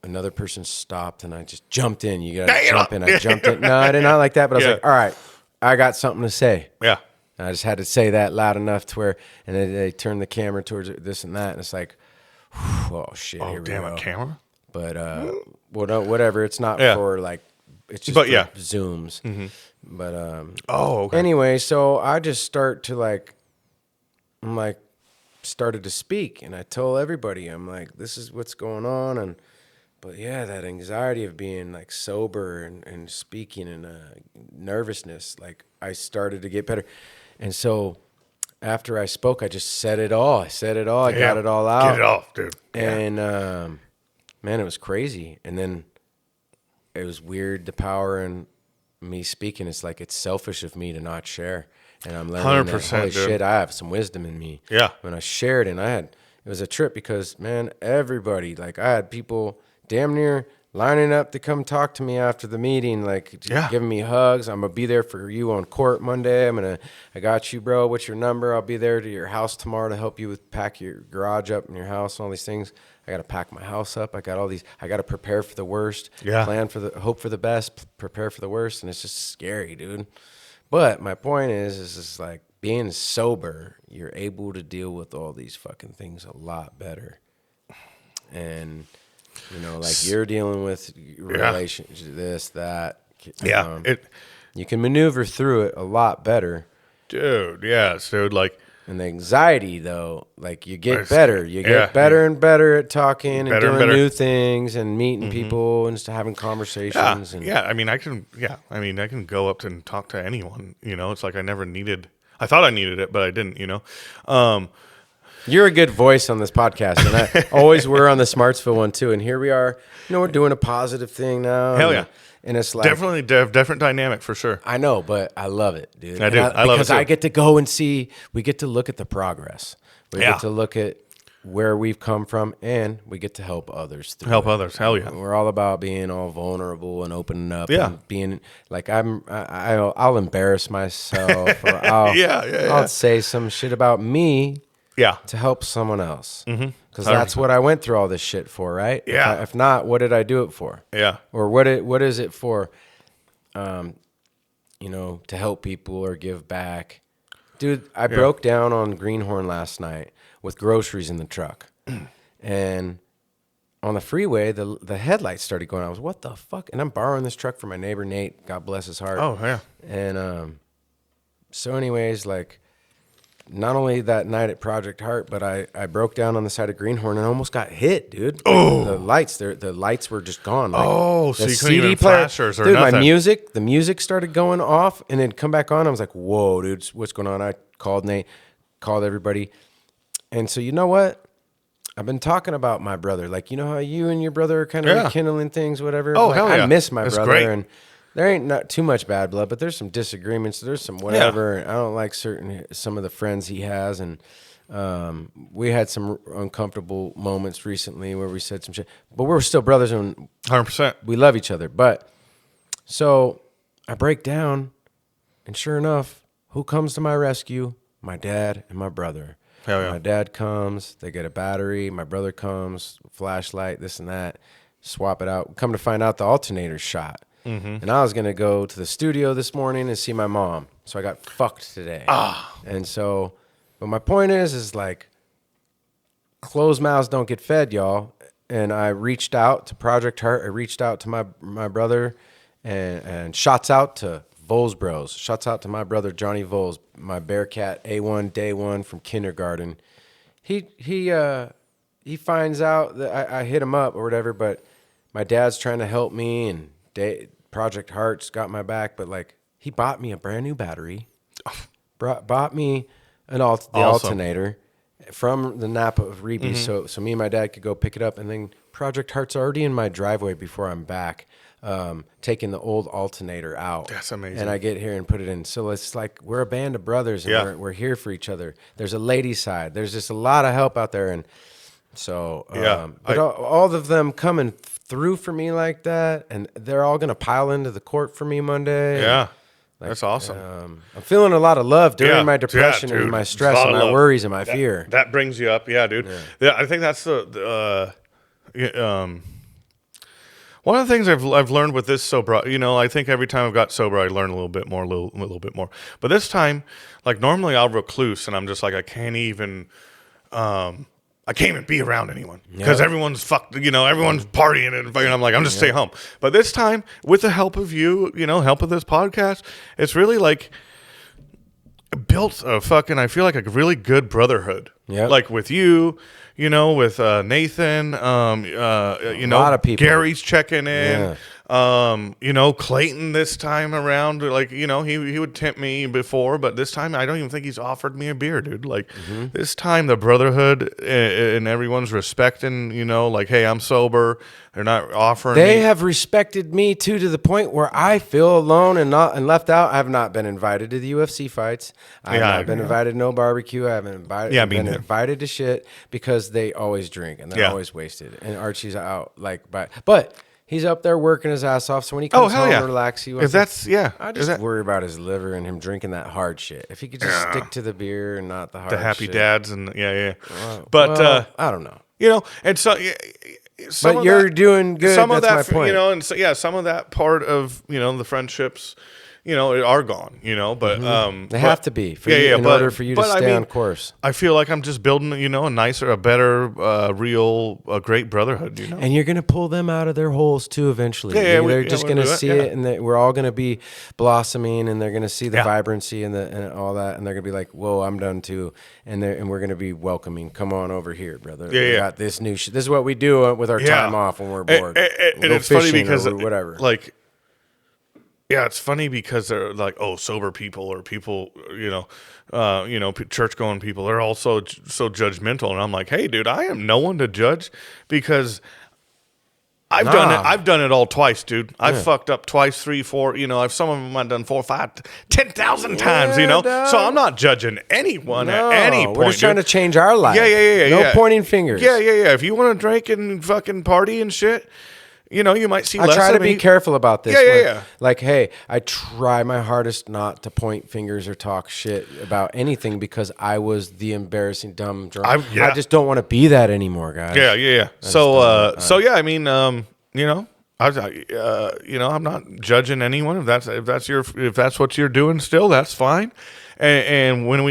another person stopped, and I just jumped in. You got to jump in. I jumped in. No, I did not like that, but I was Yeah. like, all right, I got something to say. Yeah. And I just had to say that loud enough to where, and then they turned the camera towards this and that, and it's like, oh shit, Oh, here we damn, go. a camera? But well, no, whatever. It's not Yeah. for like, it's just But for yeah. Zooms. But Oh, okay. anyway, so I just start to started to speak, and I told everybody, I'm like, this is what's going on, but yeah, that anxiety of being like sober and speaking and nervousness, like I started to get better, and so after I spoke, I just said it all. I got it all out. Get it off, dude. And man, it was crazy. And then it was weird, the power in me speaking. It's like it's selfish of me to not share. And I'm learning that, 100%, holy dude. shit, I have some wisdom in me. Yeah. When I shared, and it was a trip because, man, everybody, like I had people damn near lining up to come talk to me after the meeting, like just Yeah. giving me hugs. I'm going to be there for you on court Monday. I got you, bro. What's your number? I'll be there to your house tomorrow to help you with pack your garage up in your house and all these things. I got to pack my house up. I got to prepare for the worst, Yeah. hope for the best, prepare for the worst. And it's just scary, dude. But my point is it's like being sober, you're able to deal with all these fucking things a lot better. And, like you're dealing with relationships, this, that. Yeah. You can maneuver through it a lot better. Dude, yeah. So, like, And the anxiety, though, like you get It's- better. You yeah, get better yeah. and better at talking and Better and doing better. new things and meeting people and just having conversations. And I mean, I can go up and talk to anyone, it's like I thought I needed it, but I didn't, You're a good voice on this podcast, and I always were on the Smartsville one too. And here we are, we're doing a positive thing now. Hell and, yeah. And it's like Definitely different dynamic for sure. I know, but I love it, dude. I do. I love it because too. I get to go and see. We get to look at the progress. We Yeah. get to look at where we've come from, and we get to help others. Through Help it. others. Hell yeah. We're all about being all vulnerable and opening up. Yeah. And being like I'll embarrass myself, or I'll Yeah. I'll say some shit about me Yeah. to help someone else. Because that's what I went through all this shit for, right? Yeah. If not, what did I do it for? Yeah. Or what is it for? To help people or give back. Dude, I broke down on Greenhorn last night with groceries in the truck. And on the freeway, the headlights started going. I was, what the fuck? And I'm borrowing this truck from my neighbor, Nate. God bless his heart. Oh, yeah. And so anyways, like, not only that night at Project Heart, but I broke down on the side of Greenhorn and almost got hit, dude. Oh. The lights were just gone. Like, Oh, so the you couldn't even player- flashers or dude, nothing. the music started going off and then come back on. I was like, whoa, dude, what's going on? I called Nate, called everybody. And so you know what? I've been talking about my brother. Like, you know how you and your brother are kind of Yeah. rekindling things, whatever? Oh, Like, hell yeah. I miss my That's brother. great. And there ain't not too much bad blood, but there's some disagreements. There's some whatever. And I don't like some of the friends he has. And we had some uncomfortable moments recently where we said some shit. But we're still brothers and 100%. we love each other. But so I break down, and sure enough, who comes to my rescue? My dad and my brother. Hell yeah. My dad comes, they get a battery. My brother comes, flashlight, this and that, swap it out. Come to find out the alternator's shot. And I was going to go to the studio this morning and see my mom. So I got fucked today. And so, but my point is like, closed mouths don't get fed, y'all. And I reached out to Project Heart. I reached out to my brother, and shouts out to Vols Bros. Shouts out to my brother Johnny Vols, my Bearcat A1 day one from kindergarten. He finds out that I hit him up or whatever, but my dad's trying to help me, and Project Heart's got my back. But like, he bought me a brand new battery, bought me the alternator from the Napa of Reby, so me and my dad could go pick it up, and then Project Heart's already in my driveway before I'm back, taking the old alternator out. That's amazing. And I get here and put it in. So it's like we're a band of brothers, and Yeah. we're here for each other. There's a lady side. There's just a lot of help out there, and So, Yeah, but all of them coming through for me like that, and they're all going to pile into the court for me Monday. Yeah. That's awesome. I'm feeling a lot of love during my depression dude. and my It's a stress lot and of my love. worries and my fear. That brings you up. Yeah, dude. Yeah, I think that's one of the things I've learned with this sober. I think every time I've got sober, I learn a little bit more, a little bit more. But this time, like normally I'll recluse and I'm just like, I can't even be around anyone because everyone's fucked, everyone's partying and fucking, I'm like, I'm just stay home. But this time, with the help of you, help of this podcast, it's really like built I feel like a really good brotherhood. Yeah. Like with you, with Nathan, a lot of people. Gary's checking in. Clayton this time around, like, he would tempt me before, but this time I don't even think he's offered me a beer, dude. Like this time the brotherhood and everyone's respecting, like, hey, I'm sober. They're not offering They me. have respected me too, to the point where I feel alone and left out. I have not been invited to the UFC fights. I have not been invited to no barbecue. I haven't been invited to shit because they always drink and they're always wasted. And Archie's out but he's up there working his ass off. So when he comes home and relax, I just worry about his liver and him drinking that hard shit. If he could just stick to the beer and not the hard shit. The happy dads and I don't know. And so but you're doing good. Some of That's that, my point. and so some of that part of the friendships, are gone. But they have to be in order for you to stay on course. I feel like I'm just building, a nicer, a better, a great brotherhood. And you're gonna pull them out of their holes too evenally. They're just gonna see it, and we're all gonna be blossoming, and they're gonna see the vibrancy and all that, and they're gonna be like, "Whoa, I'm done too," and we're gonna be welcoming. Come on over here, brother. We got this new shit. This is what we do with our time off when we're bored. And it's funny because whatever, like. Yeah, it's funny because they're like, oh, sober people or people, church-going people. They're all so judgmental, and I'm like, hey, dude, I am no one to judge because I've done it all twice, dude. I've fucked up twice, 3, 4. Some of them I've done 4, 5, 10,000 times. Dog. So I'm not judging anyone at any point. We're just trying to change our life. Yeah. No pointing fingers. Yeah. If you want to drink and fucking party and shit. You might see less of me. I try to be careful about this. Yeah. Like, hey, I try my hardest not to point fingers or talk shit about anything because I was the embarrassing, dumb drunk. I just don't want to be that anymore, guys. Yeah. I'm not judging anyone. If that's what you're doing still, that's fine. And when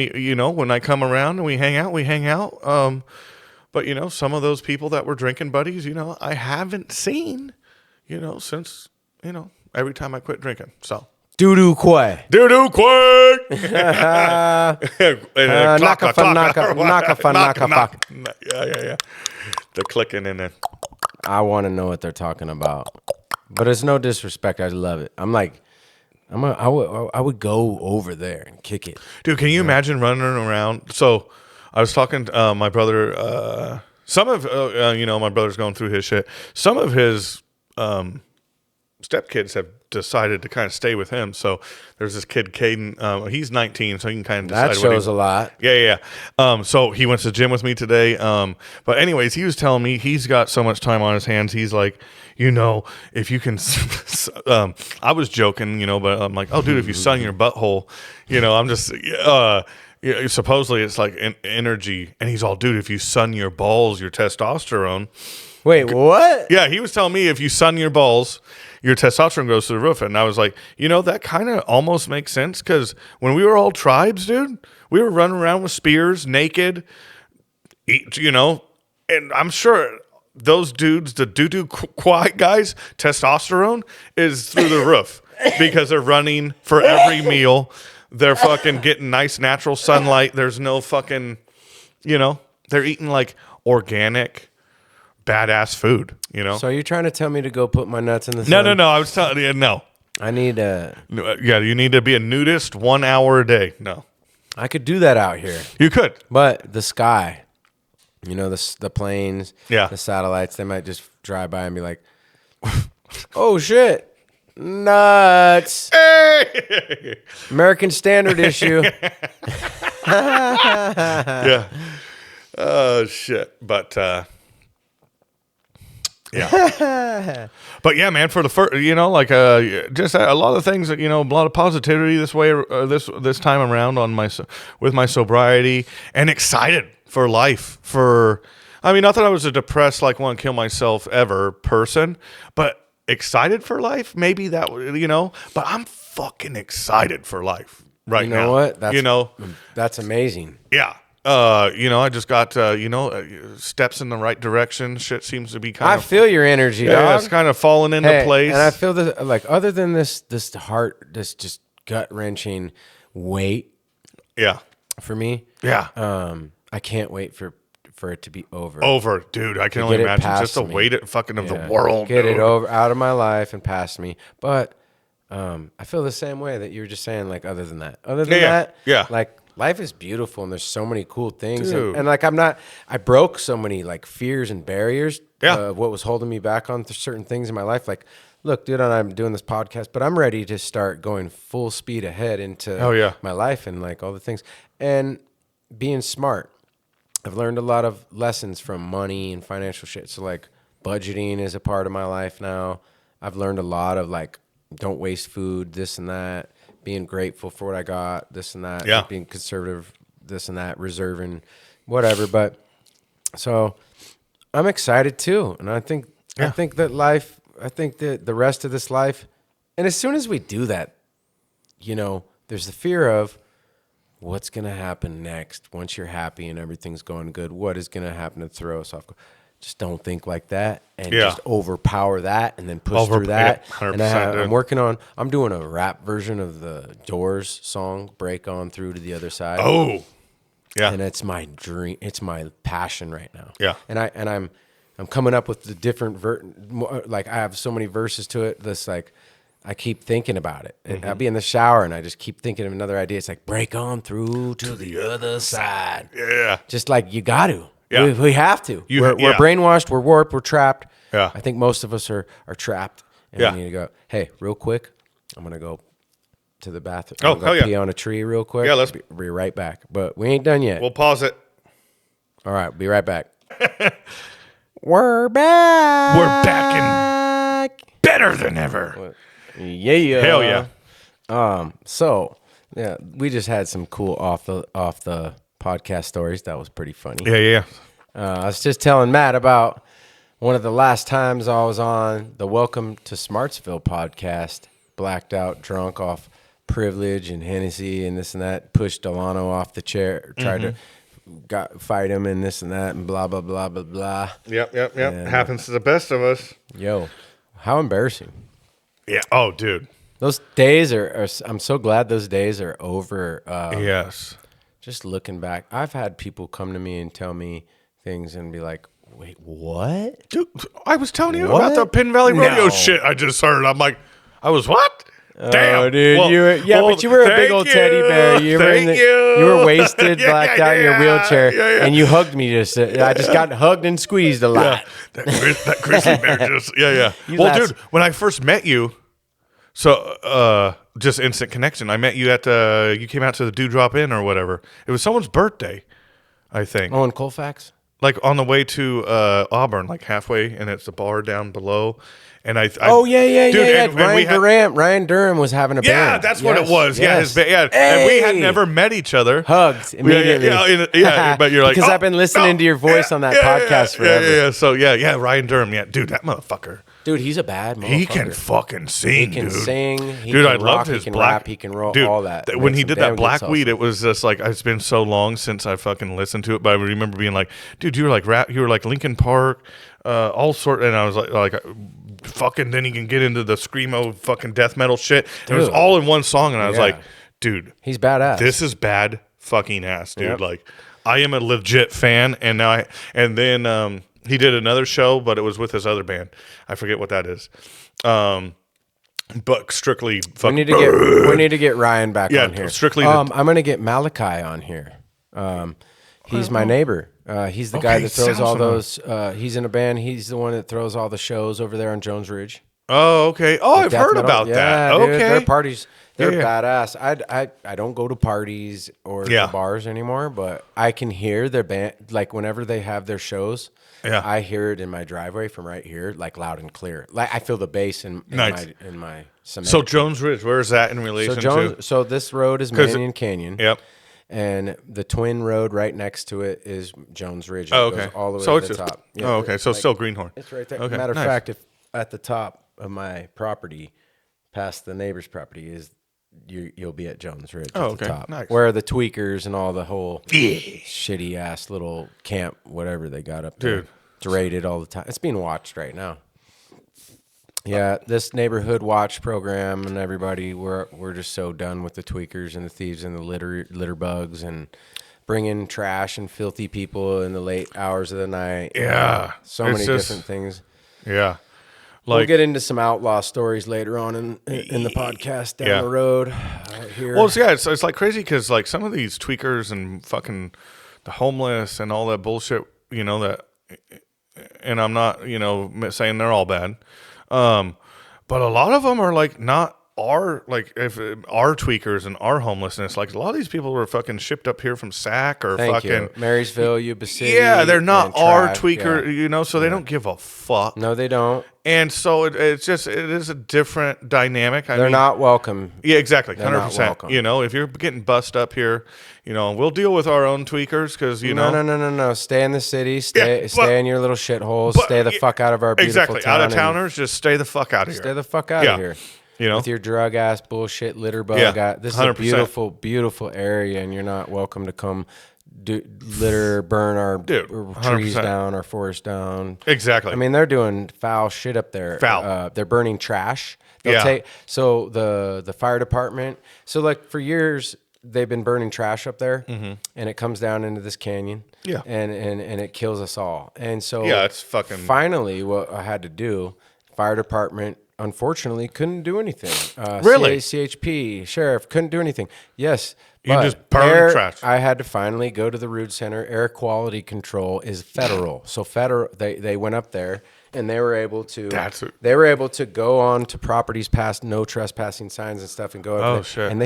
when I come around and we hang out. But, some of those people that were drinking buddies, I haven't seen, since, every time I quit drinking. So. Doo-doo quay. Doo-doo quay. Nakafa. Yeah. The clicking in there. I want to know what they're talking about. But it's no disrespect. I love it. I'm like, I would go over there and kick it. Dude, can you imagine running around? So I was talking to my brother. Some of my brother's going through his shit. Some of his stepkids have decided to kind of stay with him. So there's this kid, Caden. He's 19, so he can kind of decide. That shows a lot. Yeah. So he went to the gym with me today. But anyways, he was telling me he's got so much time on his hands. He's like, if you can, I was joking, but I'm like, oh, dude, if you sun your butthole, I'm just, supposedly it's like energy. And he's all, dude, if you sun your balls, your testosterone. Wait, what? Yeah, he was telling me if you sun your balls, your testosterone goes to the roof. And I was like, that kind of almost makes sense because when we were all tribes, dude, we were running around with spears, naked, and I'm sure those dudes, the doo-doo quiet guys, testosterone is through the roof because they're running for every meal. They're fucking getting nice natural sunlight. There's no fucking, they're eating like organic, badass food, So you're trying to tell me to go put my nuts in the sun? No. I was telling you, no. I need a... Yeah, you need to be a nudist 1 hour a day. No. I could do that out here. You could. But the sky, the planes, the satellites, they might just drive by and be like, oh, shit. Nuts. Hey! American Standard issue. Yeah. Oh, shit. But, Yeah. But yeah, man, for the first, like just a lot of things that, a lot of positivity this way, this time around with my sobriety, and excited for life. Not that I was a depressed, like want to kill myself ever person, but excited for life. Maybe that, but I'm fucking excited for life right now. You know what? That's amazing. Yeah. I just got, steps in the right direction. Shit seems to be I feel your energy, dog. It's kind of falling into place. And I feel this, like, other than this just gut wrenching weight. Yeah. For me. Yeah. I can't wait for it to be over. Dude. I can only imagine just the weight of the world. Get it over, out of my life and past me. But, I feel the same way that you were just saying, like, other than that, like, life is beautiful and there's so many cool things. And like, I broke so many like fears and barriers. What was holding me back on certain things in my life. Like, look, dude, I'm doing this podcast, but I'm ready to start going full speed ahead into my life and like all the things and being smart. I've learned a lot of lessons from money and financial shit. So like budgeting is a part of my life now. I've learned a lot of like, don't waste food, this and that. Being grateful for what I got, this and that, like being conservative, this and that, reserving, whatever. But so I'm excited too, and I think that life, I think that the rest of this life, and as soon as we do that, there's the fear of what's gonna happen next once you're happy and everything's going good. What is gonna happen to throw us off? Just don't think like that and just overpower that and then push through that. And I'm doing a rap version of the Doors song, Break On Through to the Other Side. Oh, yeah. And it's my dream. It's my passion right now. Yeah. And I'm coming up with the different, like I have so many verses to it. This like, I keep thinking about it. And I'll be in the shower and I just keep thinking of another idea. It's like, break on through to the other side. Yeah. Just like you got to. Yeah. We have to. We're brainwashed. We're warped. We're trapped. Yeah. I think most of us are trapped. And we need to go, hey, real quick, I'm going to go to the bathroom. I'm gonna pee on a tree real quick. Yeah, let's be right back. But we ain't done yet. We'll pause it. All right, be right back. We're back. We're back and better than ever. Yeah. Hell yeah. So, yeah, we just had some cool off the podcast stories. That was pretty funny. Yeah. I was just telling Matt about one of the last times I was on the Welcome to Smartsville podcast, blacked out, drunk off privilege and Hennessy and this and that, pushed Delano off the chair, tried to fight him and this and that and blah, blah, blah, blah, blah. Yep. And, happens to the best of us. Yo, how embarrassing. Yeah. Oh, dude. Those days are I'm so glad those days are over. Yes. Just looking back, I've had people come to me and tell me things and be like, wait, what? Dude, I was telling you about the Penn Valley Rodeo shit I just heard. I'm like, I was what? Damn. Oh, dude. But you were a big old teddy bear. You were wasted, blacked out in your wheelchair, and you hugged me I just got hugged and squeezed a lot. Yeah. That grizzly bear just, Well, dude, when I first met you, just instant connection. I met you you came out to the Dewdrop Inn or whatever. It was someone's birthday, I think. Oh, in Colfax? Like on the way to Auburn, like halfway, and it's a bar down below. And dude, Ryan Durham was having a band. Yeah, that's what it was. Yes. Yeah, his band. Yeah, and we had never met each other. Hugged immediately. Yeah, but you're like, because I've been listening to your voice on that podcast forever. Yeah. So Ryan Durham. Yeah, dude, that motherfucker. Dude, he's a bad motherfucker. He can fucking sing, He can dude. sing. Dude, I loved his his he can black. Rap, he can roll, dude, all that. When he did that Blackweed, it was just like, it's been so long since I fucking listened to it, but I remember being like, dude, you were like rap, you were like Linkin Park, all sort, and I was like fucking, then he can get into the screamo fucking death metal shit. It was all in one song, and I was like, dude, he's badass. This is bad fucking ass, dude. Yep. Like, I am a legit fan, and then he did another show, but it was with his other band. I forget what that is. But strictly fucking. We need to get Ryan back on here. Strictly. I'm gonna get Malachi on here. He's my neighbor. He's the guy that throws all those. He's in a band. He's the one that throws all the shows over there on Jones Ridge. Oh, okay. Oh, I've heard about that. Dude, okay. their parties. They're Yeah. badass. I don't go to parties or Yeah. to bars anymore, but I can hear their band. Like whenever they have their shows, Yeah. I hear it in my driveway from right here, like loud and clear. Like I feel the bass Nice. in my cement. So Jones Ridge, where is that in relation So to? So this road is 'Cause Manion Canyon. Yep. And the twin road right next to it is Jones Ridge. Oh, It goes okay. all the way So to the it's just, top. Yeah, oh, okay. So it's still Greenhorn. it's right there. Okay. Matter of Nice. fact, if at the top of my property, past the neighbor's property, is you'll be at Jones Ridge Oh, at the okay. top, Nice. where the tweakers and all the whole shitty ass little camp, whatever they got up there. Dude. It's rated all the time. It's being watched right now. Yeah, this neighborhood watch program and everybody, we're just so done with the tweakers and the thieves and the litter bugs and bringing trash and filthy people in the late hours of the night. Yeah. So It's many just- different things. Yeah. We'll Like, get into some outlaw stories later on in the podcast down Yeah. the road. Here. well, it's like crazy because like some of these tweakers and fucking the homeless and all that bullshit, you know, that, and I'm not, you know, saying they're all bad. But a lot of them are like not our, like if our tweakers and our homelessness, like a lot of these people were fucking shipped up here from Sac or Thank fucking, you. Marysville, Yuba City. yeah, they're not and our trash, tweaker, yeah. you know, so they don't give a fuck. No, they don't. And so it is a different dynamic. They're not welcome. Yeah, exactly. They're not 100%. welcome. You know, if you're getting bussed up here, you know, we'll deal with our own tweakers because, you know. No. Stay in the city. Stay but- stay in your little shitholes. but- Stay the fuck out of our beautiful Exactly. town. Out of and towners, just stay the fuck out of here. Stay the fuck out Yeah. of here. You know? With your drug ass bullshit litter bug. Yeah, This is a 100%. beautiful, beautiful area, and you're not welcome to come burn our Dude, trees 100%. down, our forest down. Exactly. I mean, they're doing foul shit up there. Foul. They're burning trash. They'll Yeah. So the fire department. So like for years they've been burning trash up there, and it comes down into this canyon. Yeah. And it kills us all. And so Yeah, it's fucking- Finally, what I had to do, fire department. Unfortunately, couldn't do anything. Really? CHP, sheriff, couldn't do anything. Yes. You but just burn trash. I had to finally go to the Rood Center. Air quality control is federal. So federal, they went up there and they were able to go on to properties past no trespassing signs and stuff and go up Oh, there. shit. And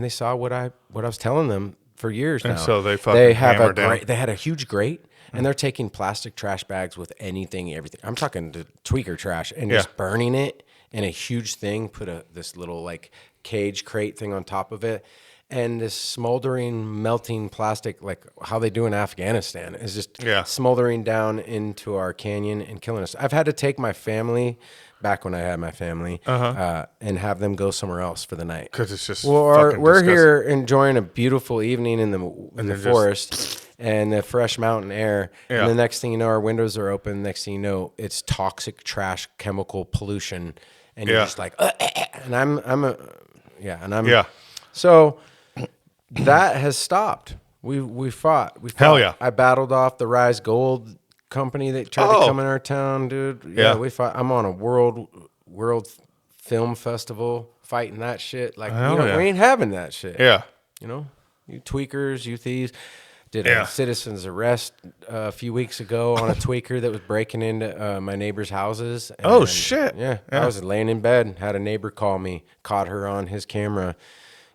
they saw what I was telling them for years now. And so they fucking have hammered down. they had a huge grate. And they're taking plastic trash bags with anything, everything. I'm talking the tweaker trash and Yeah. just burning it in a huge thing. Put this little like cage crate thing on top of it, and this smoldering, melting plastic, like how they do in Afghanistan, is just Yeah. smoldering down into our canyon and killing us. I've had to take my family back when I had my family and have them go somewhere else for the night. 'Cause it's just we're fucking disgusting. here enjoying a beautiful evening in the then just- forest and the fresh mountain air. Yeah. And the next thing you know, our windows are open. Next thing you know, it's toxic trash, chemical pollution, and you're Yeah. just like, and I'm Yeah. So that has stopped. We fought. Hell yeah. I battled off the Rise Gold company that tried Oh. to come in our town, dude. Yeah. We fought. I'm on a world film festival fighting that shit. Like Hell yeah. we ain't having that shit. Yeah. You know, you tweakers, you thieves. Did Yeah. a citizen's arrest a few weeks ago on a tweaker that was breaking into my neighbors' houses. Oh, And, shit. Yeah, Yeah. I was laying in bed, had a neighbor call me, caught her on his camera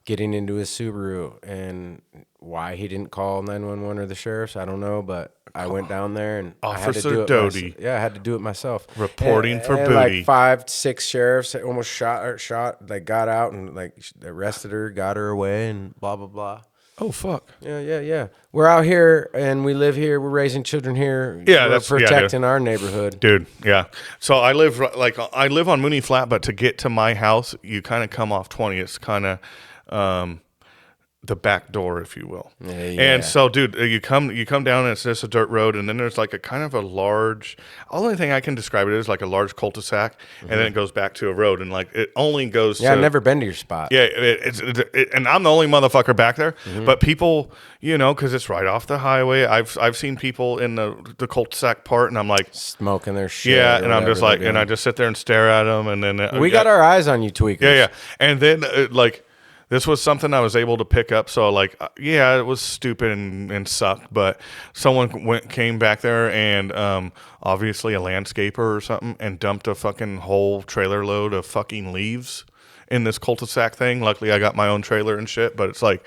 getting into his Subaru. And why he didn't call 911 or the sheriffs, I don't know, but I went down there and I had to Officer do it Doty. I had to do it myself. Reporting for and booty. Like 5, 6 sheriffs almost shot. They got out and like arrested her, got her away, and blah blah blah. Oh, fuck. Yeah. We're out here and we live here. We're raising children here. Yeah, We're that's- yeah, protecting our neighborhood. Dude, yeah. So I live on Mooney Flat, but to get to my house, you kind of come off 20. It's kind of the back door, if you will. Yeah. And so, dude, you come down and it's just a dirt road, and then there's like a kind of a large. Only thing I can describe it is like a large cul-de-sac, and then it goes back to a road, and like it only goes. Yeah, to, I've never been to your spot. Yeah, and I'm the only motherfucker back there. Mm-hmm. But people, you know, because it's right off the highway. I've seen people in the cul-de-sac part, and I'm like, Smoking their shit. yeah, or and I'm just whatever like, they're and I doing. just sit there and stare at them, and then We got our eyes on you, tweakers. yeah, and then like. This was something I was able to pick up. So like, yeah, it was stupid and sucked, but someone came back there and obviously a landscaper or something and dumped a fucking whole trailer load of fucking leaves in this cul-de-sac thing. Luckily, I got my own trailer and shit, but it's like,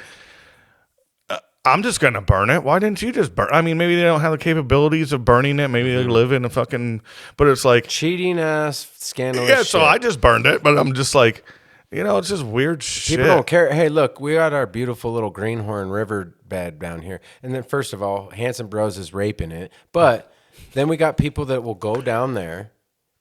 I'm just going to burn it. Why didn't you just burn? I mean, maybe they don't have the capabilities of burning it. Maybe they live in a fucking, but it's like cheating ass, scandalous yeah, shit. so I just burned it, but I'm just like, it's just weird shit. People don't care. Hey, look, we got our beautiful little Greenhorn River bed down here. And then first of all, Hanson Bros is raping it. But then we got people that will go down there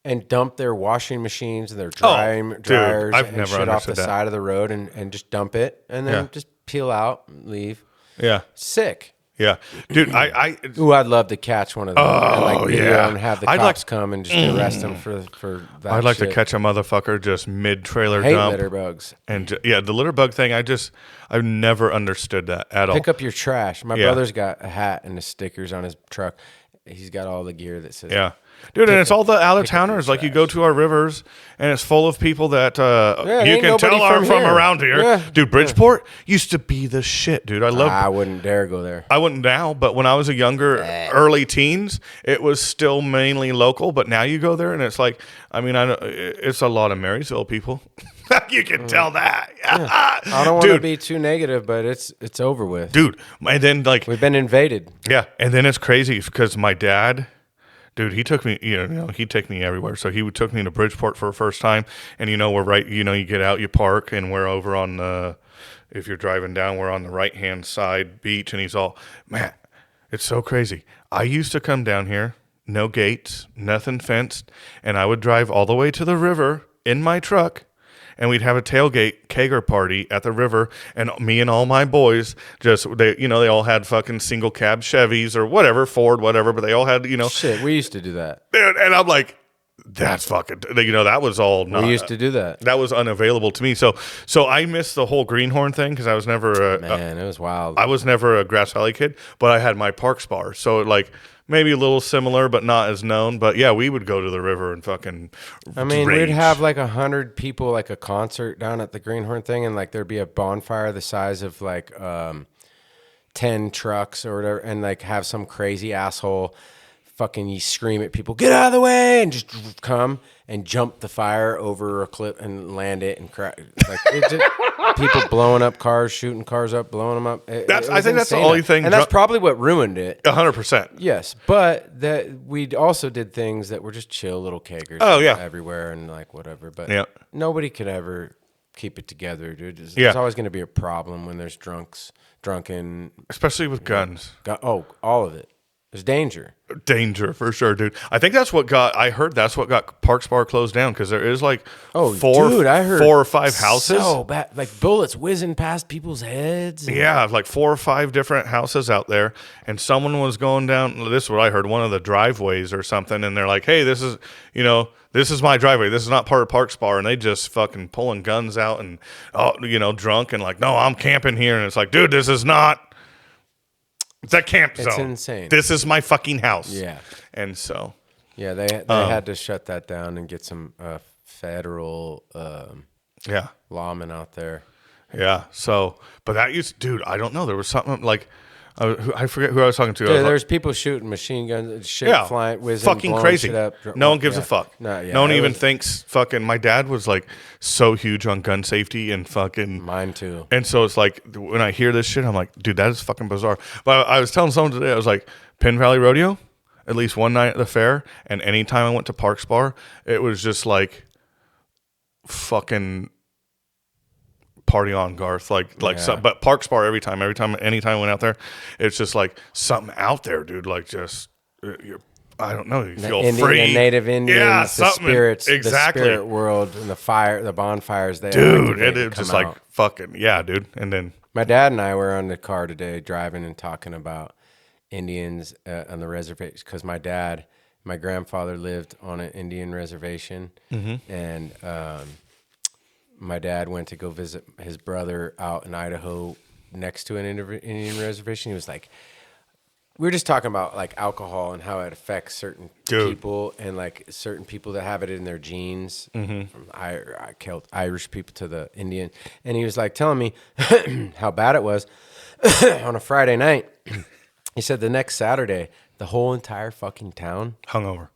and dump their washing machines and their dryers I've and never shit off the understood that. side of the road and just dump it and then just peel out and leave. Yeah. Sick. Yeah. Dude, Ooh, I'd love to catch one of them and video and have the I'd cops come and just arrest them for that I'd like shit. to catch a motherfucker just mid-trailer Hate dump. litter bugs. And the litter bug thing, I've never understood that at all. Pick up your trash. My brother's got a hat and the stickers on his truck. He's got all the gear that says Yeah. Dude, and it's all the out-of-towners. Like, you go to our rivers, and it's full of people that you ain't can tell nobody are from from here. around here. Yeah. Dude, Bridgeport used to be the shit, dude. I wouldn't dare go there. I wouldn't now, but when I was a younger, early teens, it was still mainly local. But now you go there, and it's like, I mean, it's a lot of Marysville people. You can tell that. I don't want to be too negative, but it's over with. Dude, and then like We've been invaded. yeah, and then it's crazy because my dad, dude, he took me, he'd take me everywhere. So he took me to Bridgeport for the first time, and we're right, you get out, you park, and we're over on the, if you're driving down, we're on the right-hand side beach, and he's all, man, it's so crazy. I used to come down here, no gates, nothing fenced, and I would drive all the way to the river in my truck, and we'd have a tailgate kegger party at the river, and me and all my boys they all had fucking single cab Chevys or whatever, Ford, whatever, but they all had, Shit, we used to do that. dude, and I'm like, that's fucking, that was all not, We used to do that. that was unavailable to me. So I missed the whole Greenhorn thing because I was never Man, it was wild. I was never a Grass Valley kid, but I had my Parks bar. So like maybe a little similar, but not as known. But yeah, we would go to the river and fucking we'd rage. have like 100 people, like a concert down at the Greenhorn thing, and like there'd be a bonfire the size of like 10 trucks or whatever, and like have some crazy asshole fucking you scream at people, get out of the way, and just come and jump the fire over a cliff and land it and crack. Like people blowing up cars, shooting cars up, blowing them up. I think that's the only thing, and that's probably what ruined it. 100%. Yes, but that we also did things that were just chill little keggers. Oh, yeah. Everywhere and like whatever. But Yeah. nobody could ever keep it together, dude. There's always going to be a problem when there's drunken. Especially with guns. All of it. There's danger. Danger for sure, dude. I think I heard that's what got Parks Bar closed down because there is like I heard 4 or 5 houses. So bad, like bullets whizzing past people's heads. Yeah, like 4 or 5 different houses out there, and someone was going down. This is what I heard, one of the driveways or something, and they're like, "Hey, this is my driveway. This is not part of Parks Bar," and they just fucking pulling guns out and drunk and like, "No, I'm camping here," and it's like, dude, this is not. It's a camp zone. It's insane. This is my fucking house. Yeah. And so. Yeah, they had to shut that down and get some federal lawmen out there. Yeah. So, but that dude, I don't know. There was something like, I forget who I was talking to. Dude, there's people shooting machine guns, shit flying, whizzing, fucking blowing crazy. shit up. No one gives a fuck. No one even thinks fucking. My dad was like so huge on gun safety and fucking. Mine too. And so it's like when I hear this shit, I'm like, dude, that is fucking bizarre. But I was telling someone today, I was like, Penn Valley Rodeo, at least one night at the fair, and anytime I went to Parks Bar, it was just like fucking. Party on, Garth. But Parks Bar anytime I went out there, it's just like something out there, dude. Like just, I don't know, you feel free. The native Indians, the spirits, exactly. The spirit world, and the bonfires. Dude, it is just like fucking, yeah, dude. And then my dad and I were on the car today driving and talking about Indians on the reservation because my grandfather lived on an Indian reservation, and my dad went to go visit his brother out in Idaho next to an Indian reservation. He was like, we were just talking about like alcohol and how it affects certain people and like certain people that have it in their genes, from Irish people to the Indian. And he was like telling me how bad it was on a Friday night. He said the next Saturday, the whole entire fucking town hungover.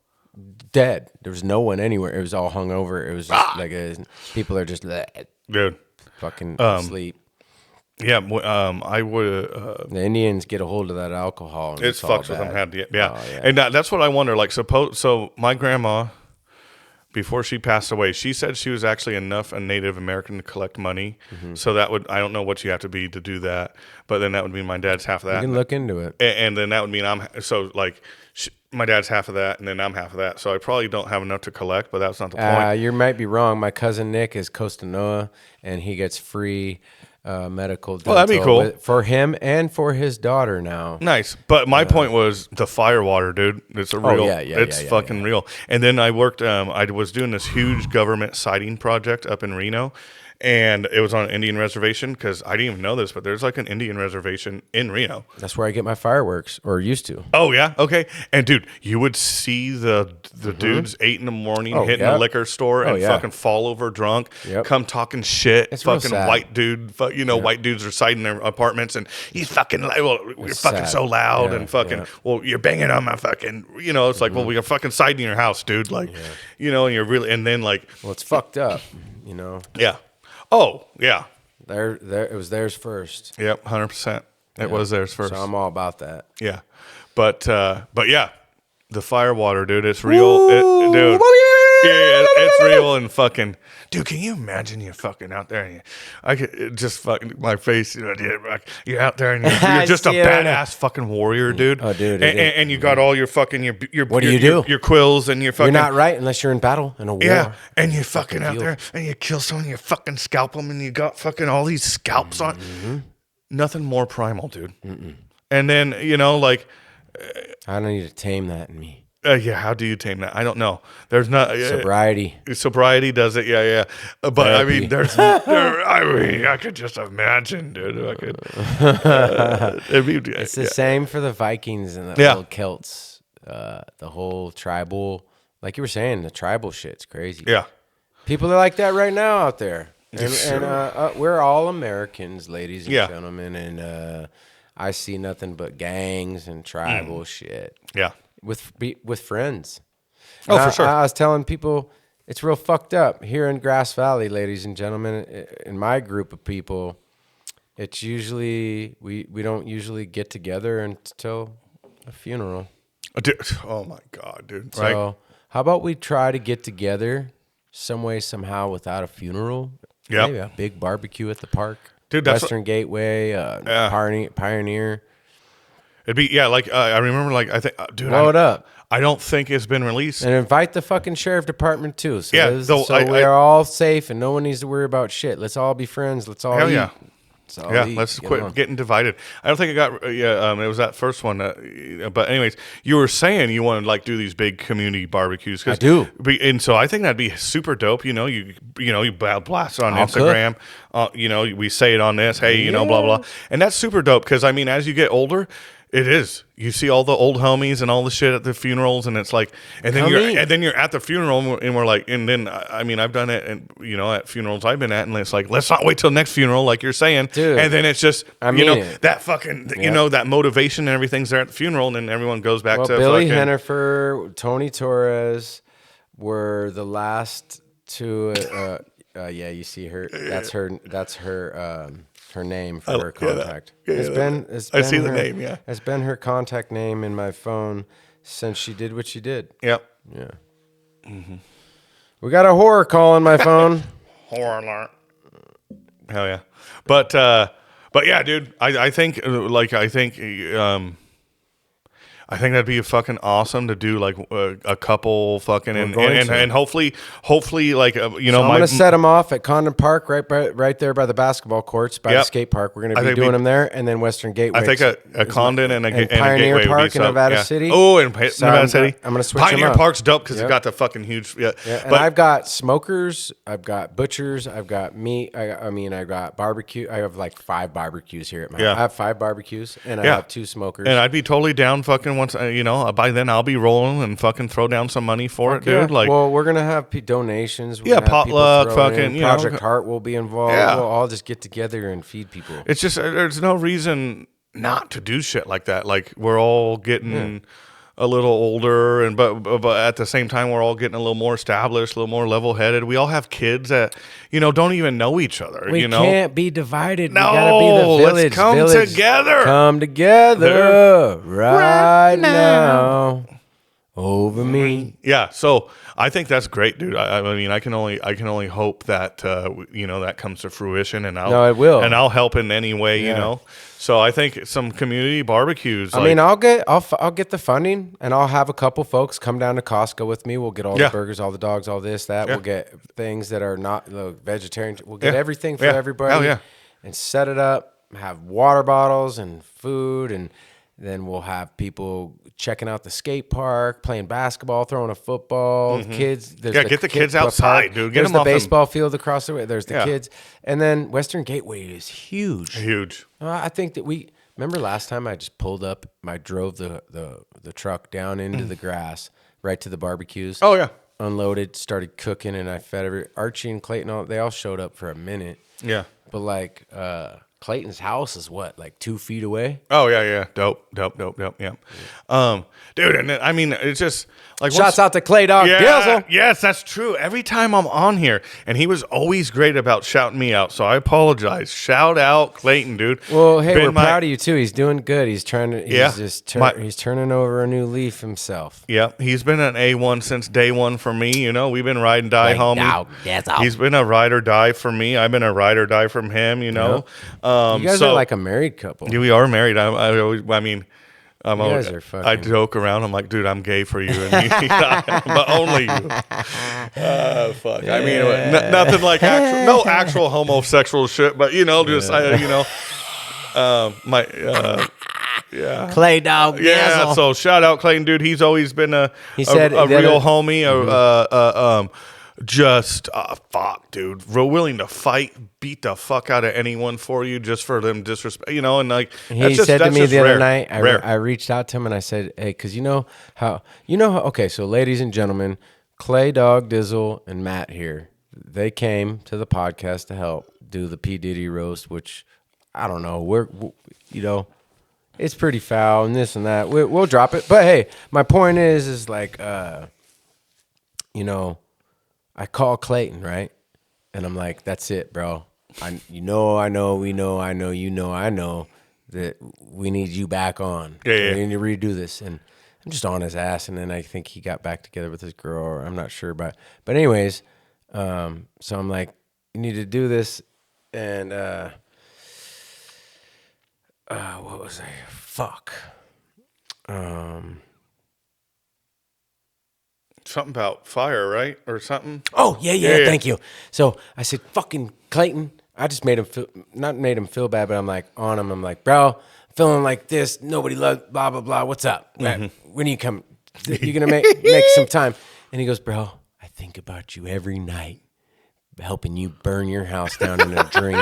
Dead. There was no one anywhere. It was all hungover. It was just like people are just dude. fucking asleep. Yeah, I would. The Indians get a hold of that alcohol. And It all fucks with them. bad. Yeah. Oh, yeah. And that's what I wonder. Like, so my grandma, before she passed away, she said she was actually enough a Native American to collect money. Mm-hmm. So that would, I don't know what you have to be to do that, but then that would mean my dad's half of that. You can look into it. And then that would mean my dad's half of that, and then I'm half of that. So I probably don't have enough to collect, but that's not the point. You might be wrong. My cousin Nick is Costa Noa, and he gets free medical dental that'd be cool. for him and for his daughter now. Nice. But my point was the firewater, dude. It's a real, it's fucking real. And then I worked, I was doing this huge government siting project up in Reno. And it was on an Indian reservation because I didn't even know this, but there's like an Indian reservation in Reno. That's where I get my fireworks, or used to. Oh, yeah? Okay. And, dude, you would see the dudes 8 in the morning hitting a liquor store and fucking fall over drunk, come talking shit. It's fucking real sad. white dude. White dudes are siting their apartments and he's fucking, you're fucking sad. so loud Yeah, and fucking, well, you're banging on my fucking, it's like, well, we are fucking siting your house, dude. Like, and you're really, and then like. Well, it's fucked up, Yeah. Oh, yeah. There, it was theirs first. Yep, 100%. It was theirs first. So I'm all about that. Yeah, but yeah, the firewater, dude, it's real, dude. Yeah, it's real and fucking, dude. Can you imagine you fucking out there? And I could just fucking my face, dude, you're out there and you're just a badass fucking warrior, dude. Oh, dude, and you got all your fucking your what do you do? Your quills and your fucking. You're not right unless you're in battle in a war. Yeah, and you fucking out there and you kill someone, you fucking scalp them, and you got fucking all these scalps on. Nothing more primal, dude. And then like, I don't need to tame that in me. how do you tame that? I don't know. There's not Sobriety. Sobriety does it, yeah. But Therapy. I mean, I could just imagine, dude. I could. It's the same for the Vikings and the old Celts. The whole tribal, like you were saying, the tribal shit's crazy. Yeah. People are like that right now out there. And, Sure. and we're all Americans, ladies and Yeah. gentlemen, and I see nothing but gangs and tribal shit. Yeah. With friends. Oh, And for sure. I was telling people it's real fucked up here in Grass Valley, ladies and gentlemen. In my group of people, it's usually we don't usually get together until a funeral. Dude, oh my God, dude. So Right? how about we try to get together some way somehow without a funeral? Yep. Maybe a big barbecue at the park. Dude, that's Western Gateway, Pioneer. It'd be like I remember I think dude. Blow it up. I don't think it's been released. And invite the fucking sheriff department too. So, Yeah, though we are all safe and no one needs to worry about shit. Let's all be friends. Let's all Hell eat. yeah. Let's Get quit along. getting divided. I don't think it got. It was that first one. But anyways, you were saying you want to do these big community barbecues. I do. And so I think that'd be super dope. You blast it on I'll Instagram. We say it on this. Hey, blah blah. And that's super dope because as you get older. It is. You see all the old homies and all the shit at the funerals, and it's like, and then you're at the funeral, and we're like, and then I've done it, and at funerals I've been at, and it's like, let's not wait till next funeral, like you're saying, dude. And then it's just, it. that fucking, that motivation and everything's there at the funeral, and then everyone goes back to Billy fucking, Hennifer, Tony Torres were the last two. You see her. That's her. Her name for her contact. It's been I see the her name, yeah. It's been her contact name in my phone since she did what she did. Yep. Yeah. We got a horror call on my phone. Horror alert. Hell yeah. But yeah, dude, I think I think that'd be fucking awesome to do a couple fucking and hopefully I'm gonna set them off at Condon Park right there by the basketball courts by the skate park. We're gonna be doing them there, and then Western Gateway. I think a Condon and Pioneer Gateway Park in Nevada City. Oh, in Nevada City. I'm gonna switch Pioneer them up. Park's dope because it got the fucking huge. Yeah. And I've got smokers, I've got butchers, I've got meat. I've got barbecue. I have 5 barbecues here at my. I have 5 barbecues, and I have 2 smokers. And I'd be totally down fucking once, by then I'll be rolling and fucking throw down some money for it, dude. Well, we're gonna have donations. We're gonna have potluck, people throw fucking, in. Project Heart will be involved. Yeah. We'll all just get together and feed people. It's just there's no reason not to do shit like that. Like we're all getting a little older, and but at the same time we're all getting a little more established, a little more level-headed. We all have kids that don't even know each other. We can't be divided. No, we gotta be the village. let's come together. Come together right now over me. Yeah, so I think that's great, dude. I mean, I can only hope that that comes to fruition, and it will, and I'll help in any way, So I think some community barbecues. I mean, I'll get the funding, and I'll have a couple folks come down to Costco with me. We'll get all the burgers, all the dogs, all this, that. We'll get things that are not the vegetarian. We'll get everything for everybody. Hell yeah. And set it up. Have water bottles and food, and then we'll have people checking out the skate park, playing basketball, throwing a football. Kids, get the kids outside, dude. Get There's them the off baseball field across the way. There's the kids, and then Western Gateway is huge. Huge. I think that we remember last time I just pulled up. I drove the truck down into the grass, right to the barbecues. Oh yeah. Unloaded, started cooking, and I fed Archie and Clayton. They all showed up for a minute. Yeah. But like Clayton's house is what, like 2 feet away? Oh yeah. Dope. Yeah. Dude, and I mean, it's just like Shouts out to Clay Dog Dizzle. Yes, that's true. Every time I'm on here, and he was always great about shouting me out, so I apologize. Shout out Clayton, dude. Well, hey, we're proud of you too. He's doing good. He's trying to. He's turning over a new leaf himself. Yeah, he's been an A1 since day one for me. We've been ride and die, homie. He's been a ride or die for me. I've been a ride or die from him. You guys are like a married couple. We are married. I joke around. I'm like, dude, I'm gay for you, but only you. Fuck. Yeah. I mean, nothing like no actual homosexual shit, but yeah. Clay Dog. Yeah. Dizzle. So shout out Clayton, dude. He's always been a real homie. Fuck, dude. Real willing to fight, beat the fuck out of anyone for you, just for them disrespect, and like he said to me the other night. I reached out to him and I said, "Hey, because okay, so ladies and gentlemen, Clay Dog Dizzle and Matt here, they came to the podcast to help do the P Diddy roast, which I don't know, it's pretty foul and this and that. We'll drop it, but hey, my point is like, I call Clayton, right? And I'm like, that's it, bro. I know that we need you back on. Yeah. We need to redo this. And I'm just on his ass. And then I think he got back together with his girl, or I'm not sure. But anyways, so I'm like, you need to do this. And what was I? Fuck. Something about fire, right? Or something? Oh, yeah, thank you. So I said, fucking Clayton. I just not made him feel bad, but I'm like, on him. I'm like, bro, I'm feeling like this. Nobody loves, blah, blah, blah. What's up? When are you come? You're going to make some time. And he goes, bro, I think about you every night, helping you burn your house down in a dream.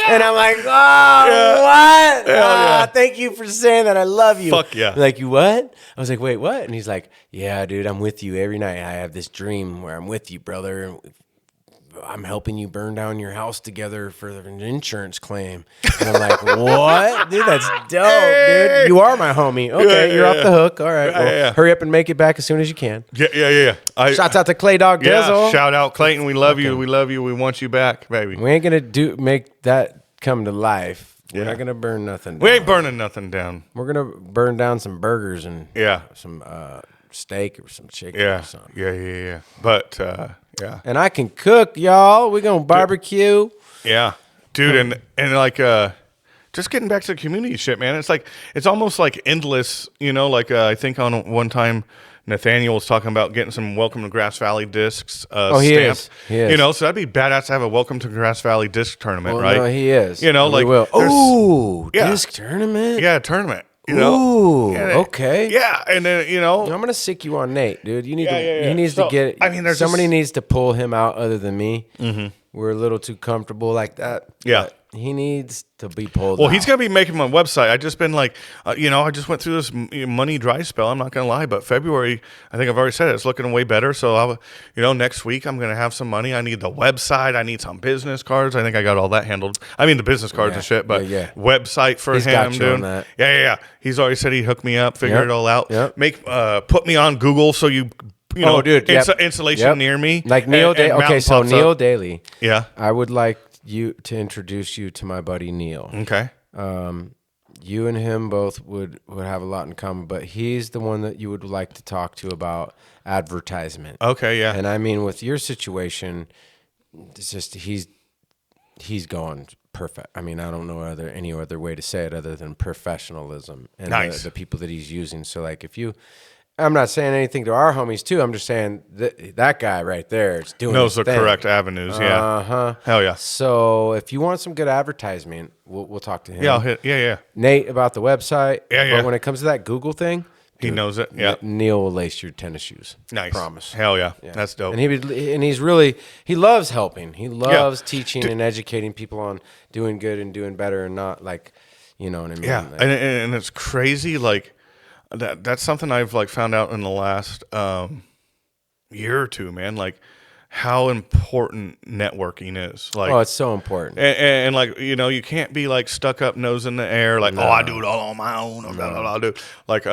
And I'm like, what? Thank you for saying that. I love you. Fuck yeah. Like, you what? I was like, wait, what? And he's like, yeah, dude, I'm with you every night. I have this dream where I'm with you, brother. I'm helping you burn down your house together for an insurance claim. And I'm like, what? Dude, that's dope, dude. You are my homie. Okay, you're off the hook. All right. Hurry up and make it back as soon as you can. Yeah. Shouts out to Clay Dog Dizzle. Shout out Clayton. We love you. We love you. We want you back, baby. We ain't going to make that come to life. We're not going to burn nothing down. We ain't burning nothing down. We're going to burn down some burgers and some steak or some chicken or something. Yeah. But, yeah. And I can cook, y'all. We're going to barbecue. Yeah. Dude, and like, just getting back to the community shit, man. It's like, it's almost like endless, I think on one time, Nathaniel was talking about getting some Welcome to Grass Valley discs stamped. He is. So that'd be badass to have a Welcome to Grass Vally disc tournament, right? No, he is. Disc tournament? Yeah, tournament. Okay. Yeah, and then, I'm going to sick you on Nate, dude. You need he needs to get, somebody needs to pull him out other than me. Mm-hmm. We're a little too comfortable like that. Yeah. he needs to be pulled. Well, out. he's gonna be making my website. I just been like, I just went through this money dry spell. I'm not gonna lie, but February, I think I've already said it, it's looking way better. So next week I'm gonna have some money. I need the website. I need some business cards. I think I got all that handled. I mean, the business cards and shit, but website for He's him, got you dude. on that. Yeah. He's already said he'd hook me up, figure it all out. Yep. Put me on Google so you know, dude, installation near me. Like Neil Daly. Okay, so Neil Daly. Yeah. I would like you to introduce you to my buddy Neil. Okay. You and him both would have a lot in common, but he's the one that you would like to talk to about advertisement. Okay, yeah. And I mean, with your situation, it's just he's going perfect. I mean, I don't know any other way to say it other than professionalism and the people that he's using. So like I'm not saying anything to our homies too. I'm just saying that guy right there is doing knows the thing. correct avenues. Yeah. Uh-huh. Hell yeah. So if you want some good advertisement, we'll talk to him. Yeah, I'll hit. Yeah. Nate about the website. Yeah. But when it comes to that Google thing, he knows it. Yeah. Neil will lace your tennis shoes. Nice. Promise. Hell yeah. That's dope. And he loves helping. He loves teaching and educating people on doing good and doing better and not like, you know what I mean? Yeah. Like, and it's crazy. Like that's something I've like found out in the last year or two, man. Like how important networking is. Like, it's so important. And like, you can't be like stuck up nose in the air, like, I do it all on my own. Or blah, blah, blah, do. Like,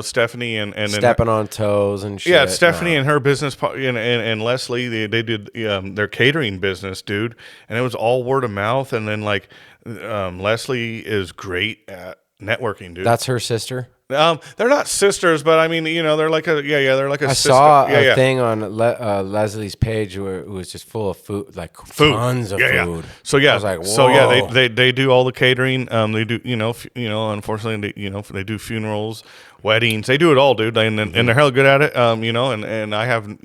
Stephanie and stepping on toes and shit. Yeah, Stephanie and her business and Leslie, they did their catering business, dude. And it was all word of mouth. And then like Leslie is great at networking, dude. That's her sister? They're not sisters, but I mean, they're like a they're like a sister. I saw a thing on Leslie's page where it was just full of food, like tons of food. Yeah. So I was like, whoa. So they do all the catering. They do unfortunately they do funerals, weddings. They do it all, dude. And they're hell good at it. And I have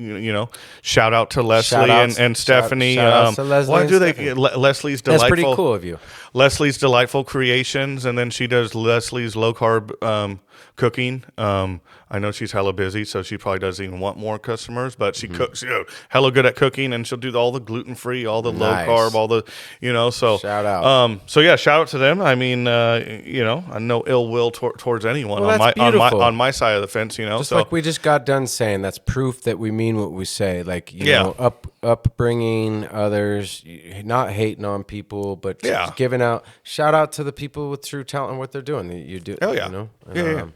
shout out to Leslie and Stephanie. Shout to Leslie why and do they Stephanie. Leslie's delightful? That's pretty cool of you. Leslie's Delightful Creations, and then she does Leslie's Low Carb cooking. I know she's hella busy, so she probably doesn't even want more customers, but she cooks, hella good at cooking, and she'll do all the gluten-free, all the low carb, all the, so. Shout out. Shout out to them. I mean, I know ill will towards anyone on my side of the fence, Just like we just got done saying, that's proof that we mean what we say. Like, upbringing others, not hating on people, but just giving out, shout out to the people with true talent and what they're doing. You do. Hell yeah.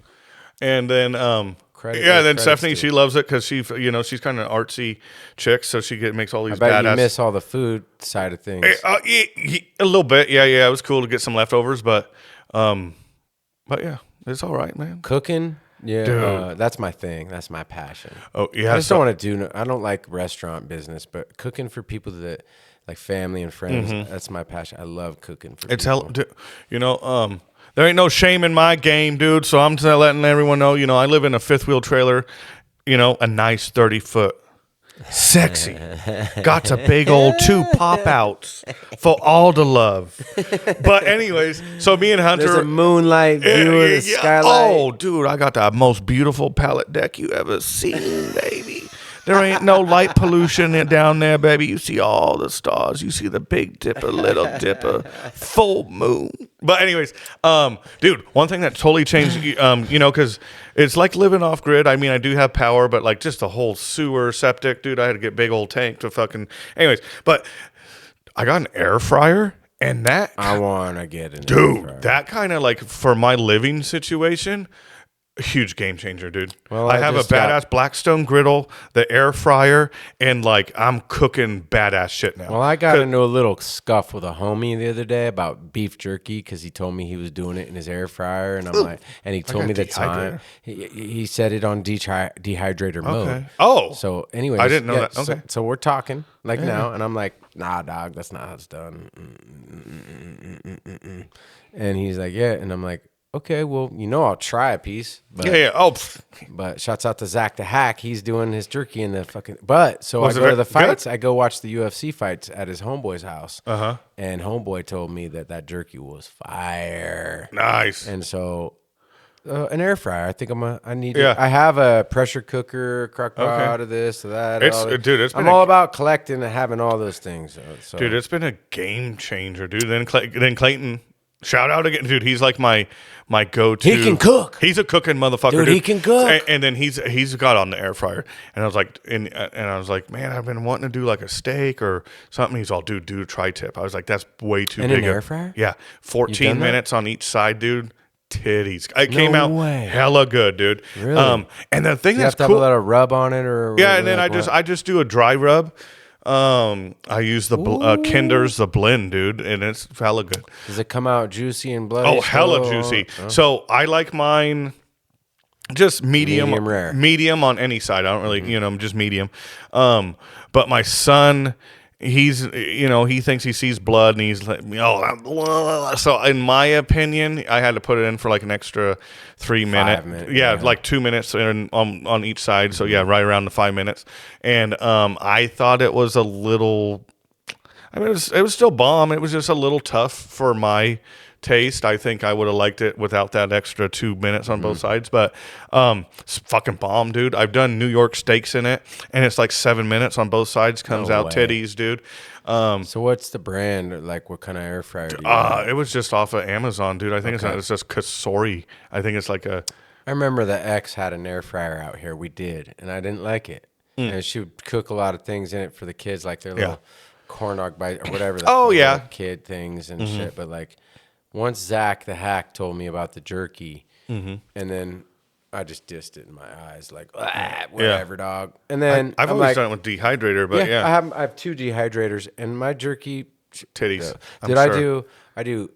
And then, then Stephanie, she loves it because she's kind of an artsy chick, so she makes all these. I bet badass. you miss all the food side of things. A little bit, yeah. It was cool to get some leftovers, but yeah, it's all right, man. Cooking, that's my thing. That's my passion. Oh yeah, I just don't want to do. I don't like restaurant business, but cooking for people that like family and friends, that's my passion. I love cooking for. It's people. There ain't no shame in my game, dude. So I'm just letting everyone know, I live in a fifth wheel trailer, a nice 30-foot. Sexy. Got a big old 2 pop-outs for all the love. But anyways, so me and Hunter. There's a moonlight view of the skylight. Oh, dude, I got the most beautiful pallet deck you ever seen, baby. There ain't no light pollution down there, baby. You see all the stars. You see the Big Dipper, Little Dipper, full moon. But anyways, dude, one thing that totally changed, because it's like living off grid. I mean, I do have power, but like just the whole sewer, septic, dude, I had to get big old tank to fucking. Anyways, but I got an air fryer. And that. I want to get an air fryer. That kind of like for my living situation. A huge game changer, dude. Well, I have a badass Blackstone griddle, the air fryer, and like I'm cooking badass shit now. Well, I got into a little scuff with a homie the other day about beef jerky because he told me he was doing it in his air fryer, and I'm like, and he told me the time. He set it on dehydrator mode. Oh, so anyways, I didn't know that. Okay, so we're talking now, and I'm like, nah, dog, that's not how it's done. And he's like, yeah, and I'm like. Okay, well, I'll try a piece. But, But shouts out to Zach the Hack. He's doing his jerky in the fucking. But so I go to the fights. I go watch the UFC fights at his homeboy's house. And homeboy told me that jerky was fire. Nice. And so An air fryer. I think I need. Yeah. I have a pressure cooker, crock pot, Okay. of this, of that. It's all that. dude. It's been I'm all about collecting and having all those things. So. dude. It's been a game changer, dude. Then Clayton. Shout out again, dude. He's like my go-to. He can cook. He's a cooking motherfucker, Dude, dude. he can cook. And then he's got on the air fryer, and I was like, and I was like, man, I've been wanting to do like a steak or something. He's all, dude, do a tri-tip. I was like, that's way too In big. an air fryer? Yeah, You 14 done that? minutes on each side, dude. Titties. It came out way. hella good, dude. Really? And the thing You that's have to cool. have a little rub on it, or Yeah, and then I just do a dry rub. I use the Kinder's the blend, dude, and it's hella good. Does it come out juicy and bloody? Oh, hella still? juicy. So I like mine just medium Medium rare. medium on any side. I don't really, I'm just medium. But my son, he's, he thinks he sees blood, and he's like, so in my opinion, I had to put it in for like an extra 3 minutes. 5 minutes, Yeah, yeah. like 2 minutes on each side. So yeah, right around the 5 minutes. And I thought it was a little. I mean, it was still bomb. It was just a little tough for my taste. I think I would have liked it without that extra 2 minutes on both sides. But it's fucking bomb, dude. I've done New York steaks in it, and it's like 7 minutes on both sides. Comes No out way. titties, dude. So what's the brand? Like, what kind of air fryer do you have? It was just off of Amazon, dude. I think it's just Kasori. I think it's like a. I remember the ex had an air fryer out here. We did, and I didn't like it. And she would cook a lot of things in it for the kids, like their little corn dog bite or whatever. Oh, yeah. little kid things and shit. But like, once Zach the hack told me about the jerky, and then I just dissed it in my eyes, like, "Ah, whatever, dog. And then I've I'm always like, done it with dehydrator, but yeah, I have 2 dehydrators, and my jerky. titties. I'm Did sure. I do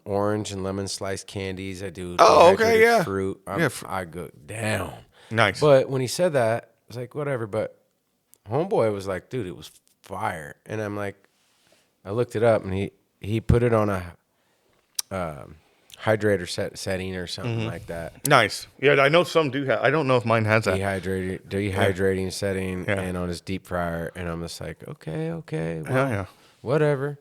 orange and lemon sliced candies. I do Oh, okay, dehydrated yeah. fruit. Yeah, I go down. Nice. But when he said that, I was like, whatever. But homeboy was like, dude, it was fire. And I'm like, I looked it up, and he put it on a hydrator setting or something like that. Nice. Yeah, I know some do have. I don't know if mine has that. Dehydrating setting, Yeah. and on his deep fryer. And I'm just like, okay, well, Yeah. whatever.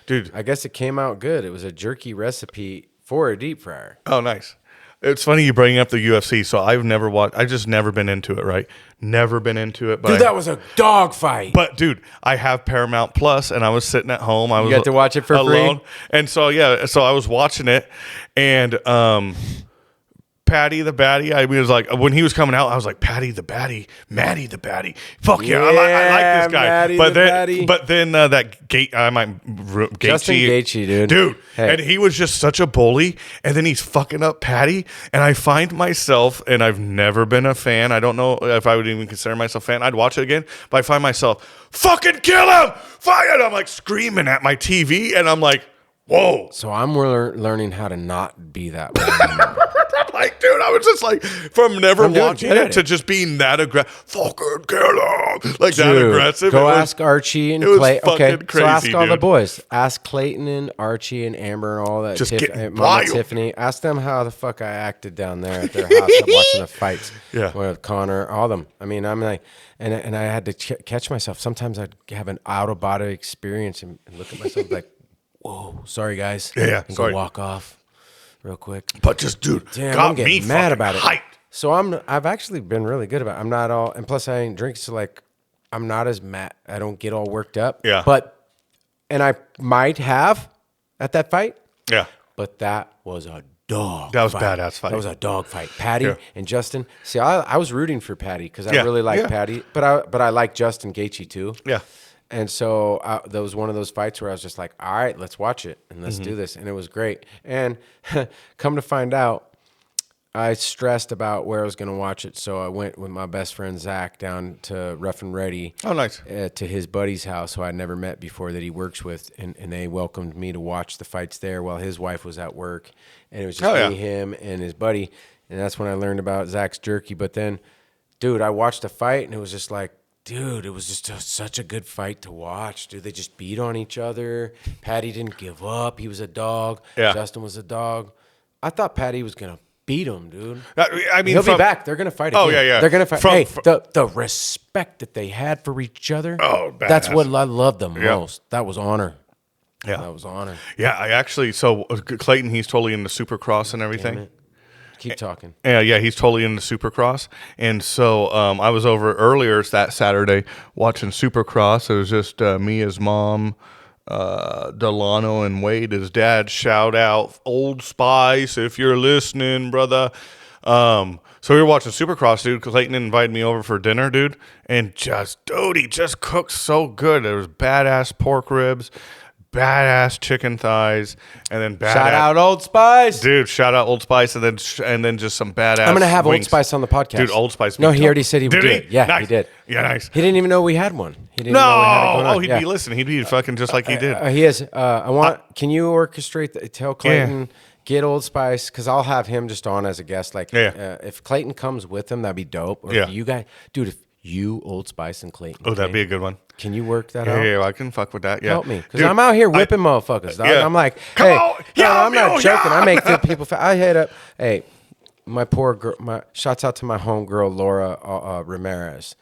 Dude. I guess it came out good. It was a jerky recipe for a deep fryer. Oh, nice. It's funny you bring up the UFC. So I've never watched. I just never been into it. Right? Never been into it. But Dude, that was a dog fight. But dude, I have Paramount Plus, and I was sitting at home. I was got to watch it for alone, free? and so I was watching it, and Patty the Batty. I was like, when he was coming out, I was like, Patty the Batty, Maddie the Batty. Fuck yeah, I like this guy. Maddie but the then, Batty. but then that Gate, I might Gaethje, Justin Gaethje, dude. Hey. and he was just such a bully. And then he's fucking up Patty, and I find myself, and I've never been a fan. I don't know if I would even consider myself a fan. I'd watch it again, but I find myself, fucking kill him, fire! And I'm like screaming at my TV, and I'm like, whoa. So I'm learning how to not be that way. Like, dude, I was just like, from never I'm doing watching good it at to it. just being that aggressive. Fucking kill him. Like that Dude, aggressive. Go It was- ask Archie and it was Clayton. Okay, fucking so ask crazy, all the dude. boys. Ask Clayton and Archie and Amber and all that. Just get Mama wild. Tiffany. Ask them how the fuck I acted down there at their house watching the fights. Yeah. With Connor, all of them. I mean, I'm like, and I had to catch myself. Sometimes I'd have an out of body experience and look at myself like, whoa, sorry guys. Yeah, and sorry. Go walk off real quick. But just, dude, Damn, got I'm getting me mad fucking about it. hyped. So I've actually been really good about it. I'm not all, and plus I ain't drinking, so like I'm not as mad. I don't get all worked up. Yeah. And I might have at that fight, Yeah. but that was a dog. That was fight. badass fight. That was a dog fight. Patty Yeah. and Justin. See, I was rooting for Patty because I Yeah, really like yeah. Patty, but I like Justin Gaethje too. Yeah. And so that was one of those fights where I was just like, all right, let's watch it and let's Mm-hmm. do this. And it was great. And come to find out, I stressed about where I was going to watch it. So I went with my best friend, Zach, down to Rough and Ready. Oh, nice. To his buddy's house, who I'd never met before, that he works with. And they welcomed me to watch the fights there while his wife was at work. And it was just Oh, yeah. me, him, and his buddy. And that's when I learned about Zach's jerky. But then, dude, I watched the fight, and it was just like, dude, it was just such a good fight to watch. Dude, they just beat on each other. Patty didn't give up. He was a dog. Yeah. Justin was a dog. I thought Patty was going to beat him, dude. I mean, He'll be back. They're going to fight again. Oh, yeah. They're going to fight. From- Hey, from- the respect that they had for each other, Oh, that's badass. what I loved the Yeah. most. That was honor. Yeah. That was honor. Yeah, I actually, so Clayton, he's totally into Supercross and everything. Keep talking. Yeah, he's totally into Supercross, and so I was over earlier that Saturday watching Supercross. It was just me, his mom, Delano, and Wade, his dad. Shout out Old Spice if you're listening, brother. So we were watching Supercross, dude. Clayton invited me over for dinner, dude, and he just cooked so good. There was badass pork ribs, badass chicken thighs, and then badass. Shout out Old Spice, dude. Shout out Old Spice, and then just some badass. I'm gonna have wings. Old Spice on the podcast, dude. Old Spice. No, he already said he would do it. Yeah, nice. he did. Yeah, nice. He didn't even know we had one. He didn't No, know we had it going on. he'd be listening. He'd be fucking just like he did. He is. I want. Can you orchestrate? Tell Clayton. Get Old Spice, because I'll have him just on as a guest. Like, if Clayton comes with him, that'd be dope. Or if you guys, dude, if you, Old Spice, and Clayton. Oh, that'd be a good one. Can you work that out? Yeah, I can fuck with that. Yeah, help me, because I'm out here whipping motherfuckers. Dog. I'm like, hey, I'm not joking. I make the people. I hit up. Hey, my poor girl. Shouts out to my homegirl Laura Ramirez.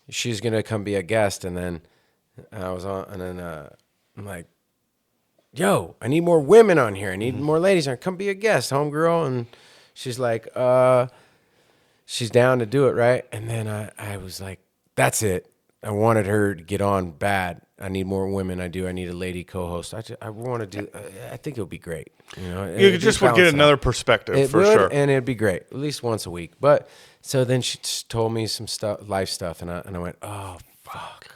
She's gonna come be a guest, and then I was on, and then I'm like, yo, I need more women on here. I need more ladies on. Come be a guest, homegirl. And she's like, she's down to do it, right? And then I was like, that's it. I wanted her to get on bad. I need more women. I need a lady co-host. I want to do. I think it'll be great. You know, you just would get another perspective for sure, and it'd be great at least once a week. But so then she just told me some stuff, life stuff, and I went, oh fuck.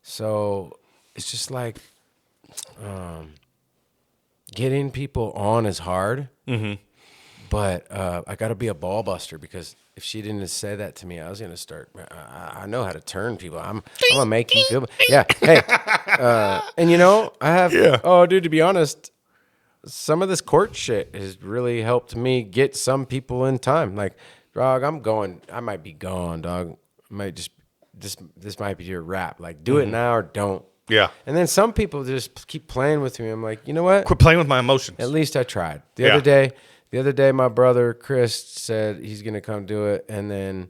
So it's just like. Getting people on is hard, but I got to be a ball buster, because if she didn't say that to me, I was going to start. I know how to turn people. I'm going to make you feel. Yeah. Hey. And you know, I have. Yeah. Oh, dude, to be honest, some of this court shit has really helped me get some people in time. Like, dog, I'm going. I might be gone, dog. I might just. This might be your rap. Like, do it now or don't. Yeah. And then some people just keep playing with me. I'm like, you know what? Quit playing with my emotions. At least I tried. The other day, my brother Chris said he's gonna come do it, and then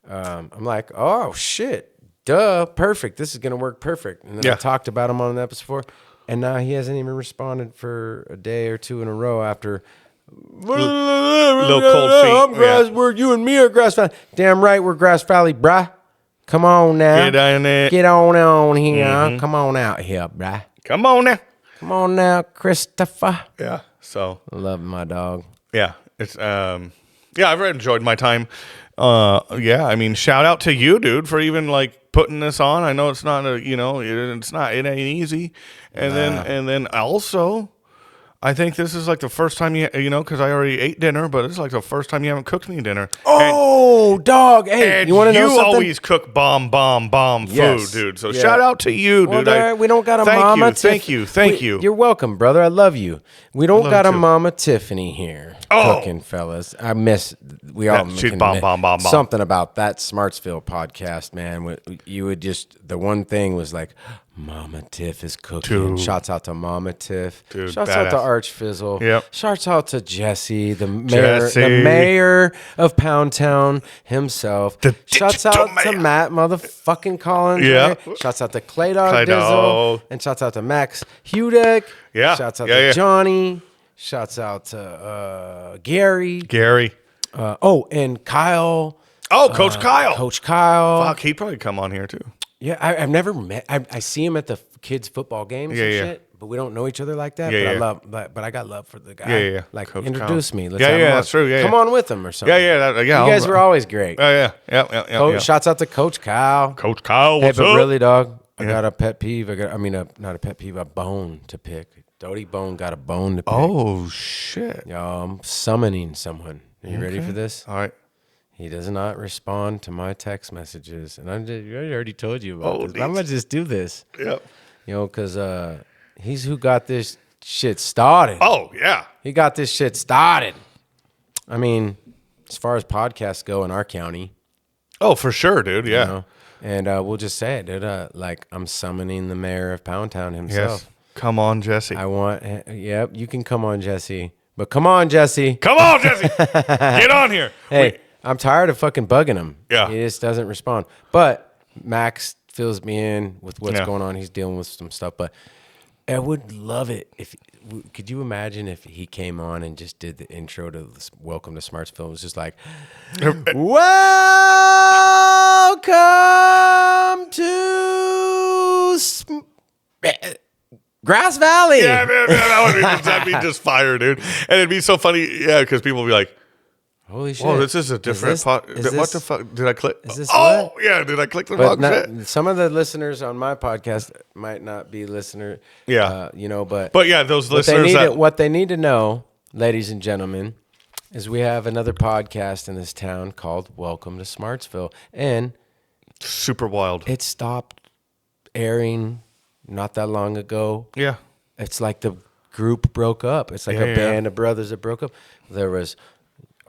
I'm like, oh shit, duh, perfect. This is gonna work perfect. And then I talked about him on an episode before, and now he hasn't even responded for a day or two in a row after. Little cold feet. I'm grass. We're you and me are Grass Valley. Damn right, we're Grass Valley, brah. Come on now. Get on it. Get on here. Come on out here, bruh. Come on now. Come on now, Christopher. Yeah. So I love my dog. Yeah. It's I've really enjoyed my time. I mean, shout out to you, dude, for even like putting this on. I know it's not it ain't easy. And then also I think this is like the first time because I already ate dinner, but it's like the first time you haven't cooked me dinner. Oh, dog! Hey, you want to know something? You always cook bomb food, dude. So shout out to you, dude. We don't got a mama. Thank you. You're welcome, brother. I love you. We don't got a Mama Tiffany here cooking, fellas. We all can bomb. Something about that Smartsville podcast, man. You would just the one thing was like. Mama Tiff is cooking. Dude. Shouts out to Mama Tiff. Dude, shouts badass. out to Arch Fizzle. Yep. Shouts out to Jesse, the mayor of Pound Town himself. Shouts out to Matt motherfucking Collins. Yeah. Right? Shouts out to Clay Dizzle. And shouts out to Max Hudek. Yeah. Shouts out to Johnny. Shouts out to Gary. And Kyle. Oh, Coach Kyle. Coach Kyle. Fuck, he'd probably come on here too. Yeah, I've never met. I see him at the kids' football games and shit, but we don't know each other like that. But I got love for the guy. Yeah. Like, Coach introduce Kyle. me. Let's have him on. That's true. Yeah, come on with him or something. Yeah. You guys were always great. Yeah. Shouts out to Coach Kyle. Coach Kyle, what's hey, but up? Really, dog, I got a pet peeve. Not a pet peeve, a bone to pick. Doty Bone got a bone to pick. Oh shit! Y'all, I'm summoning someone. Are you ready for this? All right. He does not respond to my text messages, and I already told you about this. I'm gonna just do this. Yep. Because he's who got this shit started. Oh yeah. He got this shit started. I mean, as far as podcasts go in our county. Oh, for sure, dude. Yeah. You know? And we'll just say it, dude. I'm summoning the mayor of Pound Town himself. Yes. Come on, Jesse. Yep, you can come on, Jesse. But come on, Jesse. Come on, Jesse. Get on here. Hey. I'm tired of fucking bugging him. Yeah. He just doesn't respond. But Max fills me in with what's going on. He's dealing with some stuff. But I would love it if. Could you imagine if he came on and just did the intro to this Welcome to Smartsville? It was just like, welcome to Grass Valley. Yeah, man, that'd be just fire, dude. And it'd be so funny, yeah, because people would be like, Holy shit! "Oh, this is a different what the fuck? Did I click? Is this oh, what? yeah, did I click the But wrong shit?" some of the listeners on my podcast might not be listener. Yeah. But yeah, those what they listeners what they need to know, ladies and gentlemen, is we have another podcast in this town called Welcome to Smartsville, and super wild. it stopped airing not that long ago. Yeah. It's like the group broke up. It's like a band of brothers that broke up. There was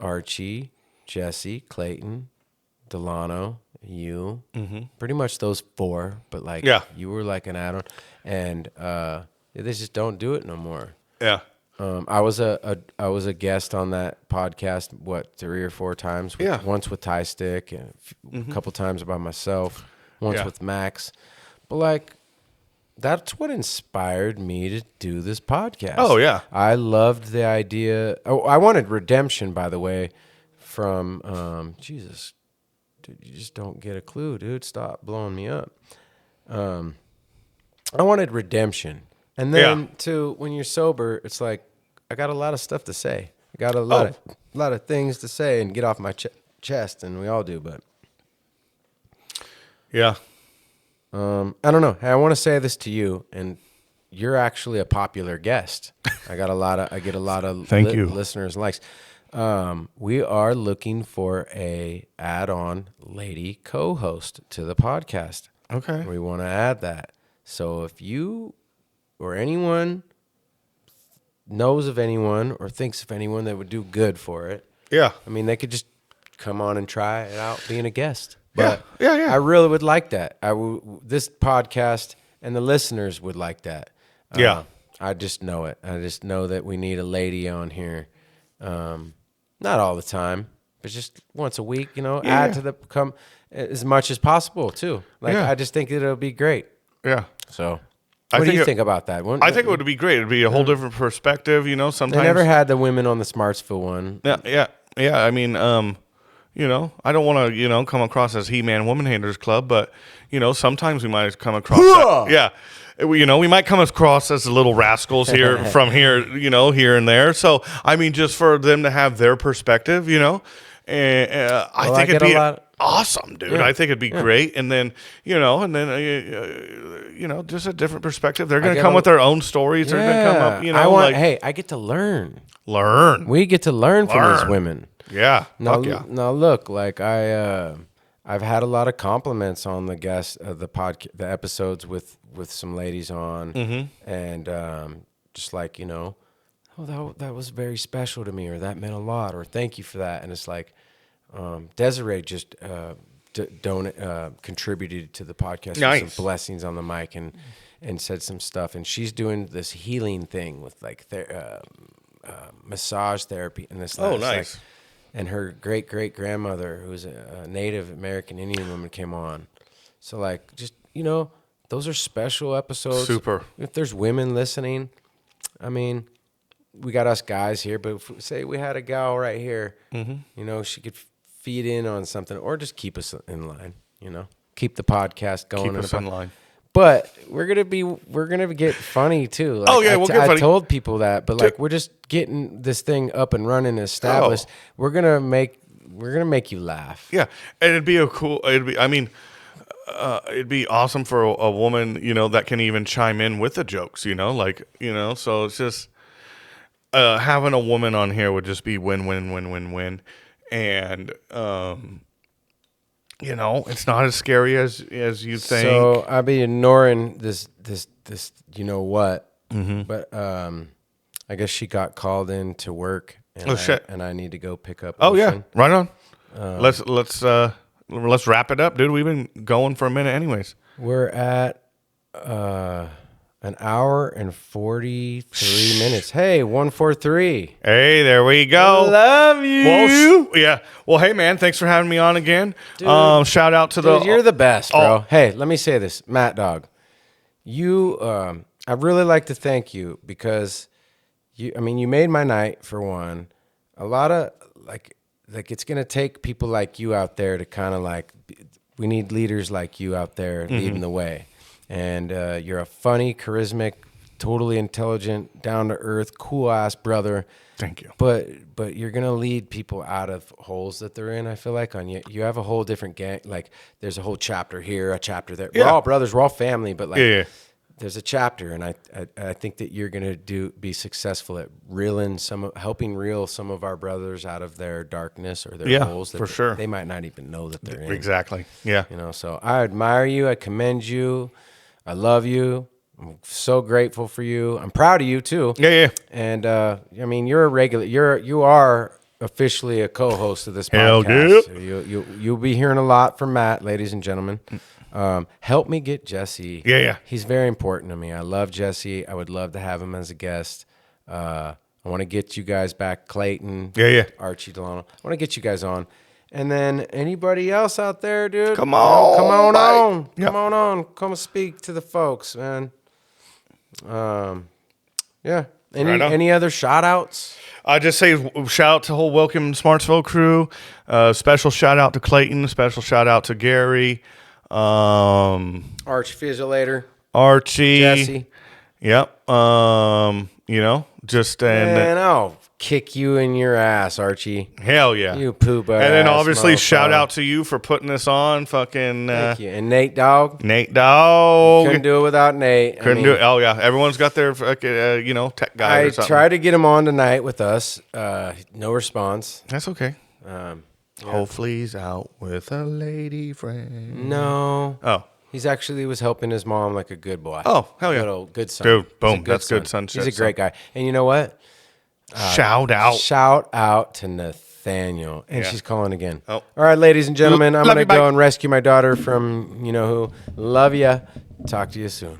Archie, Jesse, Clayton, Delano, you, pretty much those four, but like you were like an add-on, and they just don't do it no more. Yeah. I was a guest on that podcast 3 or 4 times. Once with Ty Stick, and a couple times by myself. Once with Max, but like that's what inspired me to do this podcast. Oh yeah, I loved the idea. Oh, I wanted redemption, by the way, from Jesus. Dude, you just don't get a clue, dude. Stop blowing me up. I wanted redemption, and then when you're sober, it's like I got a lot of stuff to say. I got a lot of things to say and get off my chest, and we all do. But yeah. I don't know. Hey, I want to say this to you, and you're actually a popular guest. I get a lot of Thank you. listeners and likes. We are looking for a add-on lady co-host to the podcast. Okay. We want to add that. So if you or anyone knows of anyone or thinks of anyone that would do good for it, Yeah. I mean, they could just come on and try it out being a guest. But yeah. I really would like that. This podcast and the listeners would like that. Yeah. I just know it. I just know that we need a lady on here. Not all the time, but just once a week, add to the come as much as possible too. Like I just think it'll be great. Yeah. So what do you think about that? I think it would be great. It'd be a whole different perspective, sometimes. They never had the women on the Smartsville one. Yeah. I mean, I don't want to, come across as He-Man Woman Haters Club, but, sometimes we might come across we might come across as little rascals here from here, here and there. So, I mean, just for them to have their perspective, I think it'd be awesome, dude. Yeah. I think it'd be great. And then, just a different perspective. They're going to come with their own stories. They're going to come up, I get to learn. We get to learn from these women. Yeah. Now look, like I've had a lot of compliments on the guests, the episodes with some ladies on, and just like that was very special to me, or that meant a lot, or thank you for that. And it's like Desiree just contributed to the podcast with some blessings on the mic and said some stuff, and she's doing this healing thing with like massage therapy and this. Oh, nice. Like, and her great-great-grandmother, who's a Native American Indian woman, came on. So, like, just, those are special episodes. Super. If there's women listening, I mean, we got us guys here, but if, say we had a gal right here, she could feed in on something or just keep us in line, keep the podcast going. Keep us in line. But we're gonna get funny too. Like, we'll get funny. I told people that, but like we're just getting this thing up and running and established. We're gonna make you laugh. Yeah, and it'd be awesome for a woman, that can even chime in with the jokes, So it's just having a woman on here would just be win, and it's not as scary as you think. So I'll be ignoring this, but I guess she got called in to work. And shit! And I need to go pick up. Oh Ocean. yeah, right on. Let's wrap it up, dude. We've been going for a minute, anyways. We're at an hour and 43 minutes. Hey, 143. Hey, there we go. Love you. Well, hey, man, thanks for having me on again. Dude, shout out to you're the best, bro. Hey, let me say this, Matt Dog. You, I'd really like to thank you because you made my night for one. A lot of like it's going to take people like you out there to kind of like, we need leaders like you out there leading the way. And you're a funny, charismatic, totally intelligent, down to earth, cool ass brother. Thank you. But you're gonna lead people out of holes that they're in. I feel like on you have a whole different gang. Like there's a whole chapter here, a chapter there. We're all brothers, we're all family. But like there's a chapter, and I think that you're gonna be successful at helping reel some of our brothers out of their darkness or their holes that for sure. They might not even know that they're in. Exactly. Yeah. So I admire you. I commend you. I love you. I'm so grateful for you. I'm proud of you too. Yeah. And you're a regular. You are officially a co-host of this Hell podcast. You'll be hearing a lot from Matt, ladies and gentlemen. Help me get Jesse. Yeah. He's very important to me. I love Jesse. I would love to have him as a guest. I want to get you guys back, Clayton. Yeah. Archie Delano. I want to get you guys on. And then anybody else out there, dude? Come on, come on buddy. on. Yep. Come on on. Come speak to the folks, man. Yeah. Any other shout outs? I just say shout out to the whole Welcome Smartsville crew. Special shout out to Clayton. Special shout out to Gary. Arch Physiolator. Archie. Jesse. Yep. Man, I'll kick you in your ass, Archie. Hell yeah. You poop ass. And then obviously motherfucker. shout out to you for putting this on. Fucking Thank you. And Nate Dog. Nate Dog. Couldn't do it without Nate. Couldn't do it. Oh yeah. Everyone's got their fucking tech guy I or something. tried to get him on tonight with us. No response. That's okay. Yeah. Hopefully he's out with a lady friend. No. Oh. He's actually was helping his mom like a good boy. Oh, hell yeah. Good son. Dude, boom. He's a That's good son He's shit, a great guy. And you know what? Shout out. Shout out to Nathaniel. And Yeah. she's calling again. Oh. All right, ladies and gentlemen, I'm Love going to you, go bye. and rescue my daughter from, who. Love ya. Talk to you soon.